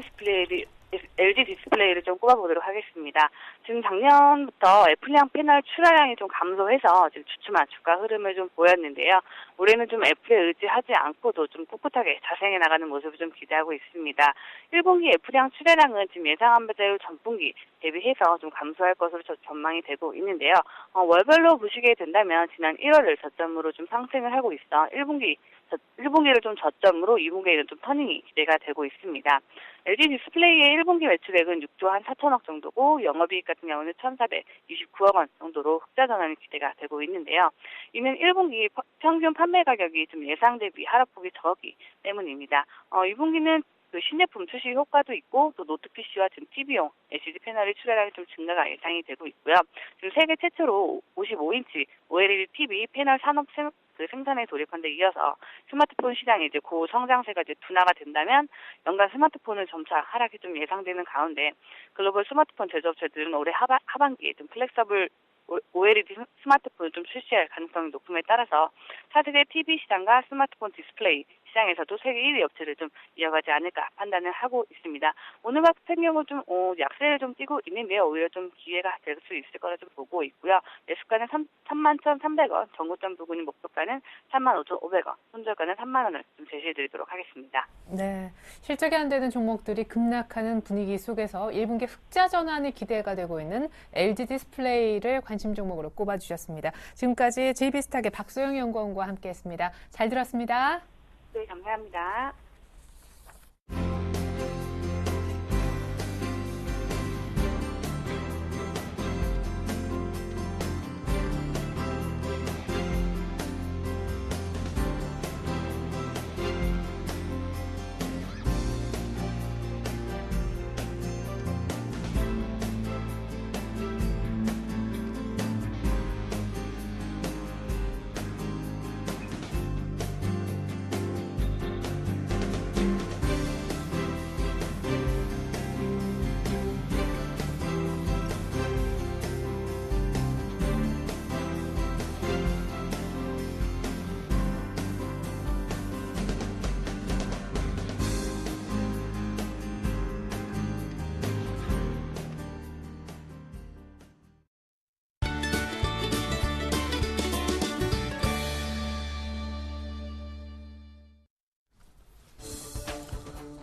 F: 디스플레이를 좀 꼽아보도록 하겠습니다. 지금 작년부터 애플향 패널 출하량이 좀 감소해서 지금 주춤한 주가 흐름을 좀 보였는데요. 올해는 좀 애플에 의지하지 않고도 좀 꿋꿋하게 자생해 나가는 모습을 좀 기대하고 있습니다. 1분기 애플향 출하량은 지금 예상한 바대로 전분기 대비해서 좀 감소할 것으로 전망이 되고 있는데요. 월별로 보시게 된다면 지난 1월을 저점으로 좀 상승을 하고 있어 1분기를 좀 저점으로 2분기에는 좀 터닝이 기대가 되고 있습니다. LG 디스플레이의 1분기 매출액은 6조 한 4천억 정도고 영업이익 같은 경우는 1,429억 원 정도로 흑자 전환이 기대가 되고 있는데요. 이는 1분기 평균 판매 가격이 좀 예상 대비 하락폭이 적기 때문입니다. 2분기는 그 신제품 출시 효과도 있고 또 노트 PC와 지금 TV용 LCD 패널의 출하량이 좀 증가가 예상이 되고 있고요. 지금 세계 최초로 55인치 OLED TV 패널 산업 생산에 돌입한 데 이어서 스마트폰 시장이 이제 고성장세가 이제 둔화가 된다면 연간 스마트폰은 점차 하락이 좀 예상되는 가운데 글로벌 스마트폰 제조업체들은 올해 하반기에 좀 플렉서블 OLED 스마트폰을 좀 출시할 가능성이 높음에 따라서 차세대 TV 시장과 스마트폰 디스플레이 시장에서도 세계 1위 업체를 좀 이어가지 않을까 판단을 하고 있습니다. 오늘 같은 경우 좀 약세를 좀 띄고 있는데요. 오히려 좀 기회가 될 수 있을 거라 좀 보고 있고요. 매수가는 31,300원, 정고점 부근인 목표가는 35,500원, 손절가는 3만 원을 좀 제시해드리도록 하겠습니다.
A: 네, 실적이 안 되는 종목들이 급락하는 분위기 속에서 1분기 흑자 전환이 기대가 되고 있는 LG 디스플레이를 관심 종목으로 꼽아주셨습니다. 지금까지 JB스탁의 박소영 연구원과 함께했습니다. 잘 들었습니다.
F: 네, 감사합니다.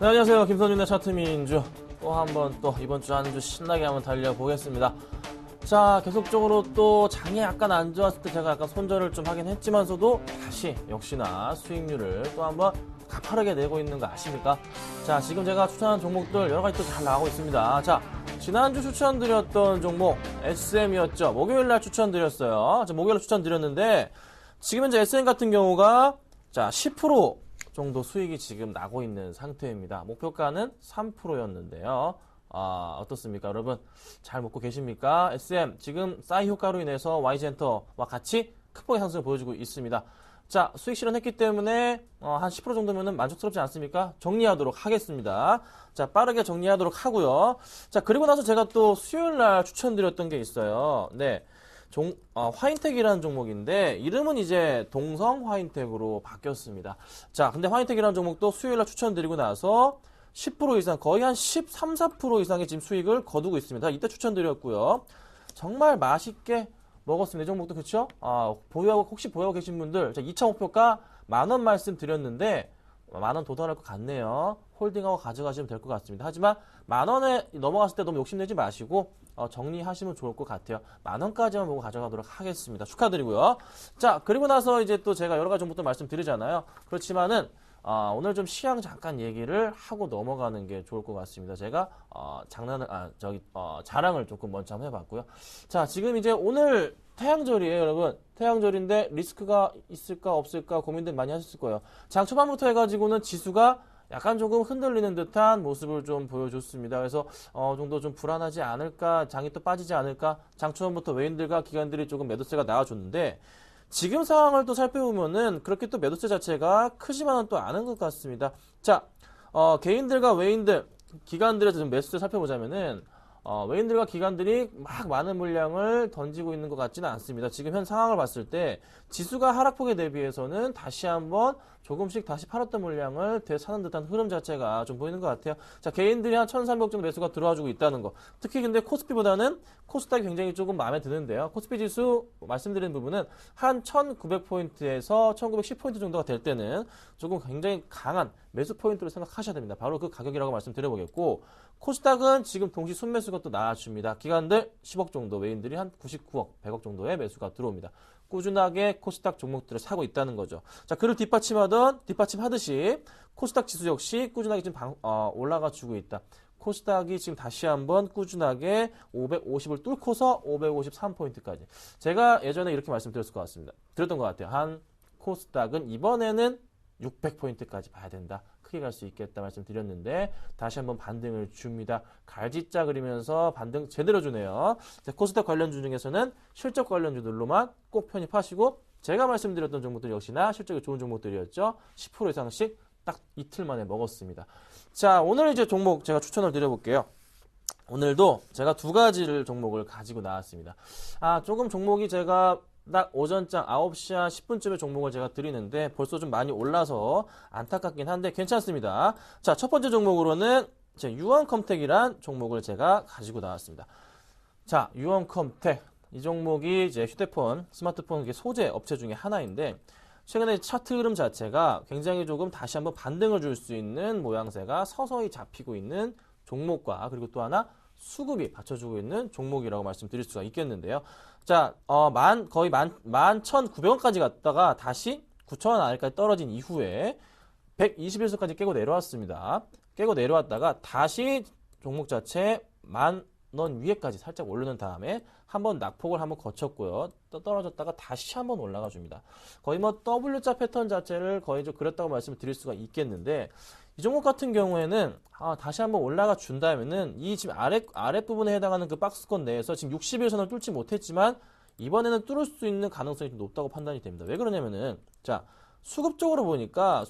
G: 네, 안녕하세요. 김선윤의 차트민주. 또 한번 또 이번 주 한 주 신나게 한번 달려보겠습니다. 자, 계속적으로 또 장이 약간 안 좋았을 때 제가 약간 손절을 좀 하긴 했지만서도 다시 역시나 수익률을 또 한번 가파르게 내고 있는 거 아십니까? 자, 지금 제가 추천한 종목들 여러 가지 또 잘 나오고 있습니다. 자, 지난주 추천드렸던 종목 SM이었죠. 목요일날 추천드렸어요. 목요일날 추천드렸는데 지금 현재 SM 같은 경우가 자 10% 정도 수익이 지금 나고 있는 상태입니다. 목표가는 3%였는데요. 어떻습니까, 여러분? 잘 먹고 계십니까? SM 지금 싸이 효과로 인해서 Y젠터와 같이 큰 폭의 상승을 보여주고 있습니다. 자, 수익 실현했기 때문에 한 10% 정도면은 만족스럽지 않습니까? 정리하도록 하겠습니다. 자, 빠르게 정리하도록 하고요. 자, 그리고 나서 제가 또 수요일 날 추천드렸던 게 있어요. 네. 화인텍이라는 종목인데 이름은 이제 동성 화인텍으로 바뀌었습니다. 자, 근데 화인텍이라는 종목도 수요일 날 추천드리고 나서 10% 이상, 거의 한 13, 4% 이상의 지금 수익을 거두고 있습니다. 이때 추천드렸고요. 정말 맛있게 먹었습니다. 이 종목도 그렇죠? 혹시 보유하고 계신 분들, 2차 목표가 10,000원 말씀드렸는데 10,000원 도달할 것 같네요. 홀딩하고 가져가시면 될 것 같습니다. 하지만 10,000원에 넘어갔을 때 너무 욕심내지 마시고 정리하시면 좋을 것 같아요. 10,000원까지만 보고 가져가도록 하겠습니다. 축하드리고요. 자, 그리고 나서 이제 또 제가 여러 가지 정보도 말씀드리잖아요. 그렇지만은 오늘 좀 시황 잠깐 얘기를 하고 넘어가는 게 좋을 것 같습니다. 제가 자랑을 조금 먼저 한번 해봤고요. 자, 지금 이제 오늘 태양절이에요, 여러분. 태양절인데 리스크가 있을까 없을까 고민들 많이 하셨을 거예요. 장 초반부터 해가지고는 지수가 약간 조금 흔들리는 듯한 모습을 좀 보여줬습니다. 그래서 정도 좀 불안하지 않을까, 장이 또 빠지지 않을까. 장 초반부터 외인들과 기관들이 조금 매도세가 나와줬는데 지금 상황을 또 살펴보면은 그렇게 또 매도세 자체가 크지만은 또 않은 것 같습니다. 자, 개인들과 외인들, 기관들의 좀 매수세 살펴보자면은 외인들과 기관들이 막 많은 물량을 던지고 있는 것 같지는 않습니다. 지금 현 상황을 봤을 때 지수가 하락폭에 대비해서는 다시 한번 조금씩 다시 팔았던 물량을 되사는 듯한 흐름 자체가 좀 보이는 것 같아요. 자, 개인들이 한 1,300 정도 매수가 들어와주고 있다는 거. 특히 근데 코스피보다는 코스닥이 굉장히 조금 마음에 드는데요. 코스피 지수 말씀드린 부분은 한 1,900포인트에서 1,910포인트 정도가 될 때는 조금 굉장히 강한 매수 포인트로 생각하셔야 됩니다. 바로 그 가격이라고 말씀드려보겠고, 코스닥은 지금 동시 순매수가 또 나와줍니다. 기관들 10억 정도, 외인들이 한 99억, 100억 정도의 매수가 들어옵니다. 꾸준하게 코스닥 종목들을 사고 있다는 거죠. 자, 그를 뒷받침하듯이 코스닥 지수 역시 꾸준하게 지금 올라가 주고 있다. 코스닥이 지금 다시 한번 꾸준하게 550을 뚫고서 553포인트까지. 제가 예전에 이렇게 말씀드렸을 것 같습니다. 드렸던 것 같아요. 한 코스닥은 이번에는 600포인트까지 봐야 된다. 크게 갈 수 있겠다 말씀드렸는데 다시 한번 반등을 줍니다. 갈지자 그리면서 반등 제대로 주네요. 코스닥 관련주 중에서는 실적 관련주들로만 꼭 편입하시고, 제가 말씀드렸던 종목들 역시나 실적이 좋은 종목들이었죠. 10% 이상씩 딱 이틀 만에 먹었습니다. 자, 오늘 이제 종목 제가 추천을 드려볼게요. 오늘도 제가 두 가지를 종목을 가지고 나왔습니다. 조금 종목이 제가 딱 오전장 9시 한 10분쯤에 종목을 제가 드리는데 벌써 좀 많이 올라서 안타깝긴 한데 괜찮습니다. 자, 첫 번째 종목으로는 제 유언컴텍이란 종목을 제가 가지고 나왔습니다. 자, 유언컴텍. 이 종목이 이제 휴대폰, 스마트폰 소재 업체 중에 하나인데 최근에 차트 흐름 자체가 굉장히 조금 다시 한번 반등을 줄 수 있는 모양새가 서서히 잡히고 있는 종목과, 그리고 또 하나 수급이 받쳐주고 있는 종목이라고 말씀드릴 수가 있겠는데요. 자, 거의 11,900원까지 갔다가 다시 9,000원 아래까지 떨어진 이후에 121선까지 깨고 내려왔습니다. 깨고 내려왔다가 다시 종목 자체 10,000원 위에까지 살짝 오르는 다음에 한번 낙폭을 한번 거쳤고요. 또 떨어졌다가 다시 한번 올라가 줍니다. 거의 W자 패턴 자체를 거의 좀 그렸다고 말씀을 드릴 수가 있겠는데, 이 종목 같은 경우에는 다시 한번 올라가 준다면은 이 지금 아랫부분에 해당하는 그 박스권 내에서 지금 60일선을 뚫지 못했지만 이번에는 뚫을 수 있는 가능성이 좀 높다고 판단이 됩니다. 왜 그러냐면은, 자, 수급적으로 보니까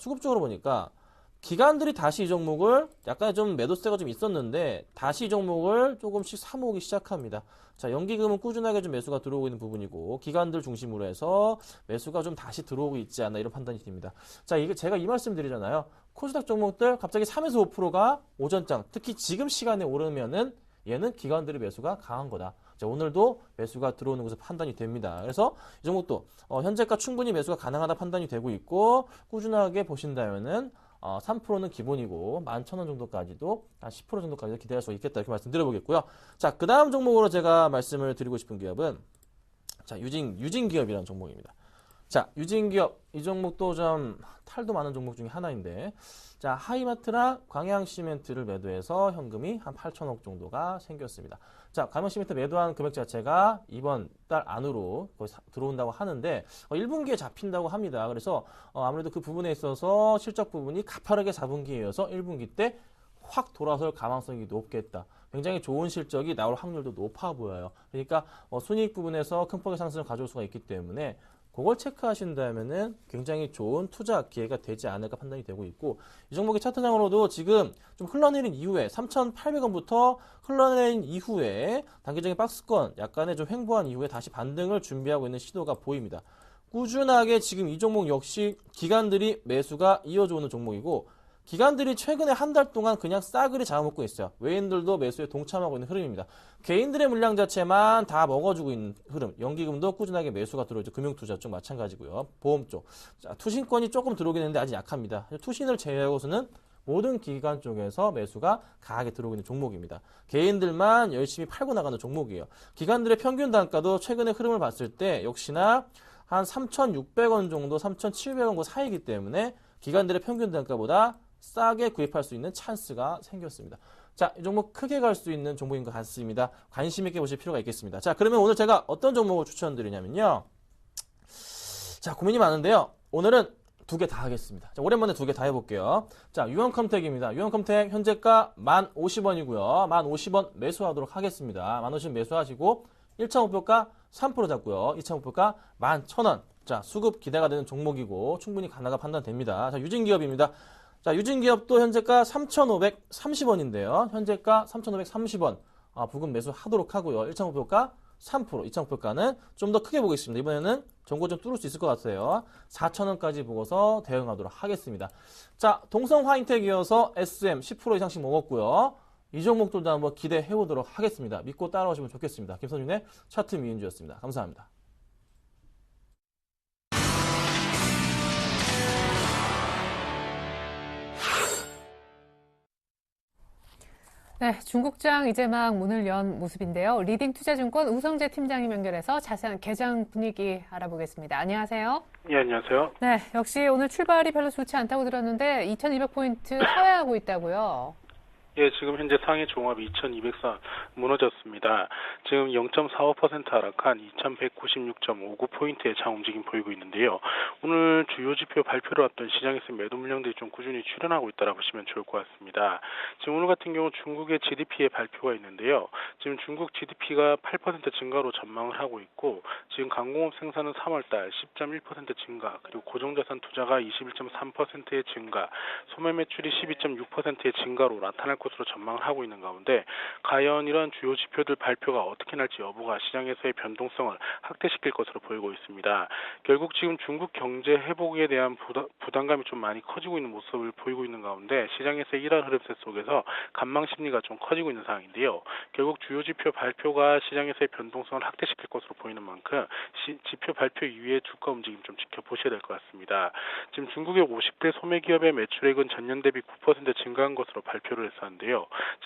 G: 기관들이 다시 이 종목을 약간 좀 매도세가 좀 있었는데 다시 이 종목을 조금씩 사모으기 시작합니다. 자, 연기금은 꾸준하게 좀 매수가 들어오고 있는 부분이고 기관들 중심으로 해서 매수가 좀 다시 들어오고 있지 않나 이런 판단이 듭니다. 자, 이게 제가 이 말씀 드리잖아요. 코스닥 종목들 갑자기 3에서 5%가 오전장, 특히 지금 시간에 오르면은 얘는 기관들의 매수가 강한 거다. 자, 오늘도 매수가 들어오는 것으로 판단이 됩니다. 그래서 이 종목도 현재가 충분히 매수가 가능하다 판단이 되고 있고, 꾸준하게 보신다면은 3%는 기본이고 11,000원 정도까지도 한 10% 정도까지도 기대할 수 있겠다 이렇게 말씀드려보겠고요. 자, 그 다음 종목으로 제가 말씀을 드리고 싶은 기업은 자, 유진기업이라는 종목입니다. 자, 유진기업 이 종목도 좀 탈도 많은 종목 중에 하나인데 자, 하이마트랑 광양시멘트를 매도해서 현금이 한 8천억 정도가 생겼습니다. 자, 광양시멘트 매도한 금액 자체가 이번 달 안으로 거의 들어온다고 하는데 1분기에 잡힌다고 합니다. 그래서 아무래도 그 부분에 있어서 실적 부분이 가파르게 4분기에 이어서 1분기 때 확 돌아설 가능성이 높겠다. 굉장히 좋은 실적이 나올 확률도 높아 보여요. 그러니까 순이익 부분에서 큰 폭의 상승을 가져올 수가 있기 때문에 그걸 체크하신다면은 굉장히 좋은 투자 기회가 되지 않을까 판단이 되고 있고 이 종목의 차트상으로도 지금 좀 흘러내린 이후에 3,800원부터 흘러내린 이후에 단기적인 박스권 약간의 좀 횡보한 이후에 다시 반등을 준비하고 있는 시도가 보입니다. 꾸준하게 지금 이 종목 역시 기관들이 매수가 이어져 오는 종목이고 기관들이 최근에 한 달 동안 그냥 싸그리 잡아먹고 있어요. 외인들도 매수에 동참하고 있는 흐름입니다. 개인들의 물량 자체만 다 먹어주고 있는 흐름. 연기금도 꾸준하게 매수가 들어오죠. 금융투자 쪽 마찬가지고요. 보험 쪽. 자, 투신권이 조금 들어오긴 했는데 아직 약합니다. 투신을 제외하고서는 모든 기관 쪽에서 매수가 강하게 들어오고 있는 종목입니다. 개인들만 열심히 팔고 나가는 종목이에요. 기관들의 평균 단가도 최근의 흐름을 봤을 때 역시나 한 3,600원 정도, 3,700원 그 사이이기 때문에 기관들의 평균 단가보다 싸게 구입할 수 있는 찬스가 생겼습니다. 자, 이 종목 크게 갈 수 있는 종목인 것 같습니다. 관심 있게 보실 필요가 있겠습니다. 자, 그러면 오늘 제가 어떤 종목을 추천드리냐면요. 자, 고민이 많은데요. 오늘은 두 개 다 하겠습니다. 자, 오랜만에 두 개 다 해볼게요. 자, 유형컴택입니다. 유형컴택 현재가 1050원이고요. 1050원 매수하도록 하겠습니다. 1050원 매수하시고 1차 목표가 3% 잡고요. 2차 목표가 11,000원. 자, 수급 기대가 되는 종목이고 충분히 가나가 판단됩니다. 자, 유진기업입니다. 자, 유진기업도 현재가 3,530원인데요. 현재가 3,530원. 부근 매수하도록 하고요. 1차 목표가 3%, 2차 목표가는 좀 더 크게 보겠습니다. 이번에는 전고 좀 뚫을 수 있을 것 같아요. 4,000원까지 보고서 대응하도록 하겠습니다. 자, 동성화인텍 이어서 SM 10% 이상씩 먹었고요. 이 종목들도 한번 기대해 보도록 하겠습니다. 믿고 따라오시면 좋겠습니다. 김선윤의 차트 미인주였습니다. 감사합니다.
A: 네, 중국장 이제 막 문을 연 모습인데요. 리딩투자증권 우성재 팀장님 연결해서 자세한 개장 분위기 알아보겠습니다. 안녕하세요.
H: 예, 안녕하세요.
A: 네, 역시 오늘 출발이 별로 좋지 않다고 들었는데 2200포인트 하회하고 있다고요.
H: 예, 지금 현재 상해 종합이 2204 무너졌습니다. 지금 0.45% 하락한 2196.59포인트의 장 움직임 보이고 있는데요. 오늘 주요 지표 발표를 앞둔 시장에서 매도 물량들이 좀 꾸준히 출현하고 있다고 보시면 좋을 것 같습니다. 지금 오늘 같은 경우 중국의 GDP의 발표가 있는데요. 지금 중국 GDP가 8% 증가로 전망을 하고 있고 지금 강공업 생산은 3월달 10.1% 증가, 그리고 고정자산 투자가 21.3%의 증가, 소매 매출이 12.6%의 증가로 나타날 것으로 전망을 하고 있는 가운데 과연 이러한 주요 지표들 발표가 어떻게 날지 여부가 시장에서의 변동성을 확대시킬 것으로 보이고 있습니다. 결국 지금 중국 경제 회복에 대한 부담감이 좀 많이 커지고 있는 모습을 보이고 있는 가운데 시장에서의 이러한 흐름세 속에서 관망 심리가 좀 커지고 있는 상황인데요. 결국 주요 지표 발표가 시장에서의 변동성을 확대시킬 것으로 보이는 만큼 지표 발표 이후에 주가 움직임 좀 지켜보셔야 될 것 같습니다. 지금 중국의 50대 소매기업의 매출액은 전년 대비 9% 증가한 것으로 발표를 했었는데요.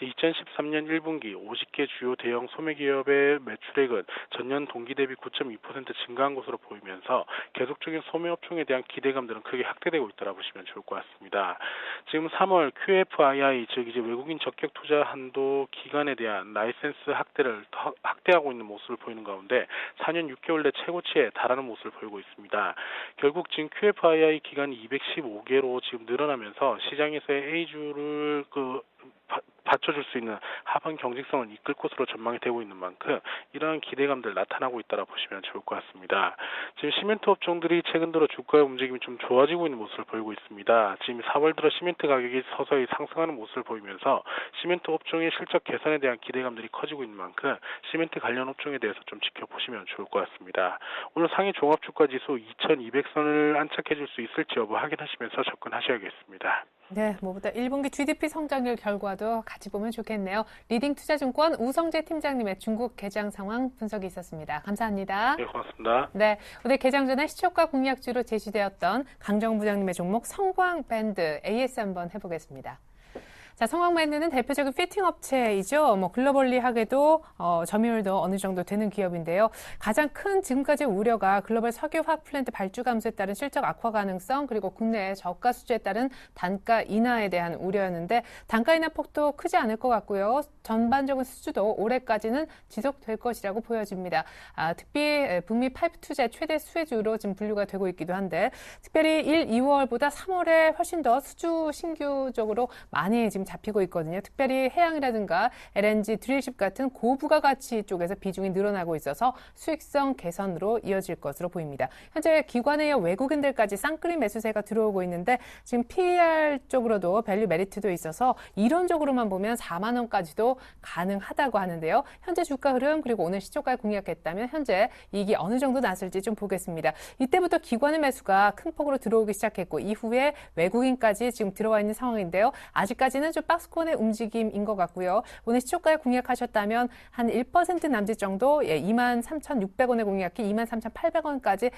H: 2013년 1분기 50개 주요 대형 소매기업의 매출액은 전년 동기 대비 9.2% 증가한 것으로 보이면서 계속적인 소매업종에 대한 기대감들은 크게 확대되고 있다고 보시면 좋을 것 같습니다. 지금 3월 QFII, 즉 이제 외국인 적격 투자 한도 기간에 대한 라이센스 확대를 확대하고 있는 모습을 보이는 가운데 4년 6개월 내 최고치에 달하는 모습을 보이고 있습니다. 결국 지금 QFII 기간이 215개로 지금 늘어나면서 시장에서의 A주를 받쳐줄 수 있는 하방 경직성을 이끌 것으로 전망이 되고 있는 만큼 이러한 기대감들 나타나고 있다고 보시면 좋을 것 같습니다. 지금 시멘트 업종들이 최근 들어 주가의 움직임이 좀 좋아지고 있는 모습을 보이고 있습니다. 지금 4월 들어 시멘트 가격이 서서히 상승하는 모습을 보이면서 시멘트 업종의 실적 개선에 대한 기대감들이 커지고 있는 만큼 시멘트 관련 업종에 대해서 좀 지켜보시면 좋을 것 같습니다. 오늘 상해 종합주가지수 2200선을 안착해줄 수 있을지 여부 확인하시면서 접근하셔야겠습니다.
A: 네, 무엇보다 1분기 GDP 성장률 결과도 같이 같이 보면 좋겠네요. 리딩투자증권 우성재 팀장님의 중국 개장 상황 분석이 있었습니다. 감사합니다.
H: 네, 고맙습니다.
A: 네, 오늘 개장 전에 시초가 공략주로 제시되었던 강정 부장님의 종목 성광밴드 AS 한번 해보겠습니다. 자, 성광밴드는 대표적인 피팅 업체이죠. 글로벌리하게도 점유율도 어느 정도 되는 기업인데요. 가장 큰 지금까지 우려가 글로벌 석유화학 플랜트 발주 감소에 따른 실적 악화 가능성, 그리고 국내 저가 수주에 따른 단가 인하에 대한 우려였는데 단가 인하 폭도 크지 않을 것 같고요. 전반적인 수주도 올해까지는 지속될 것이라고 보여집니다. 특히 북미 파이프 투자의 최대 수혜주로 지금 분류가 되고 있기도 한데 특별히 1, 2월보다 3월에 훨씬 더 수주 신규적으로 많이 지금 잡히고 있거든요. 특별히 해양이라든가 LNG, 드릴십 같은 고부가가치 쪽에서 비중이 늘어나고 있어서 수익성 개선으로 이어질 것으로 보입니다. 현재 기관에 이어 외국인들까지 쌍끌이 매수세가 들어오고 있는데 지금 PER 쪽으로도 밸류 메리트도 있어서 이론적으로만 보면 4만 원까지도 가능하다고 하는데요. 현재 주가 흐름 그리고 오늘 시초가에 공략했다면 현재 이익이 어느 정도 났을지 좀 보겠습니다. 이때부터 기관의 매수가 큰 폭으로 들어오기 시작했고 이후에 외국인까지 지금 들어와 있는 상황인데요. 아직까지는 좀 박스권의 움직임인 것 같고요. 오늘 시초가에 공략하셨다면 한 1% 남짓 정도 23,600원에 공략해 23,800원까지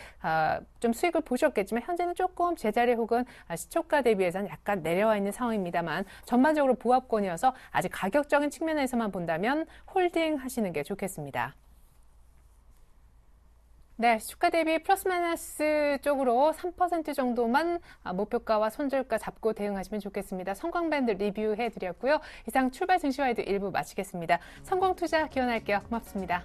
A: 좀 수익을 보셨겠지만 현재는 조금 제자리 혹은 시초가 대비해서는 약간 내려와 있는 상황입니다만 전반적으로 보합권이어서 아직 가격적인 측면에서만 본다면 홀딩 하시는 게 좋겠습니다. 네, 주가 대비 플러스 마이너스 쪽으로 3% 정도만 목표가와 손절가 잡고 대응하시면 좋겠습니다. 성광밴드 리뷰해드렸고요. 이상 출발 증시와이드 1부 마치겠습니다. 성공투자 기원할게요. 고맙습니다.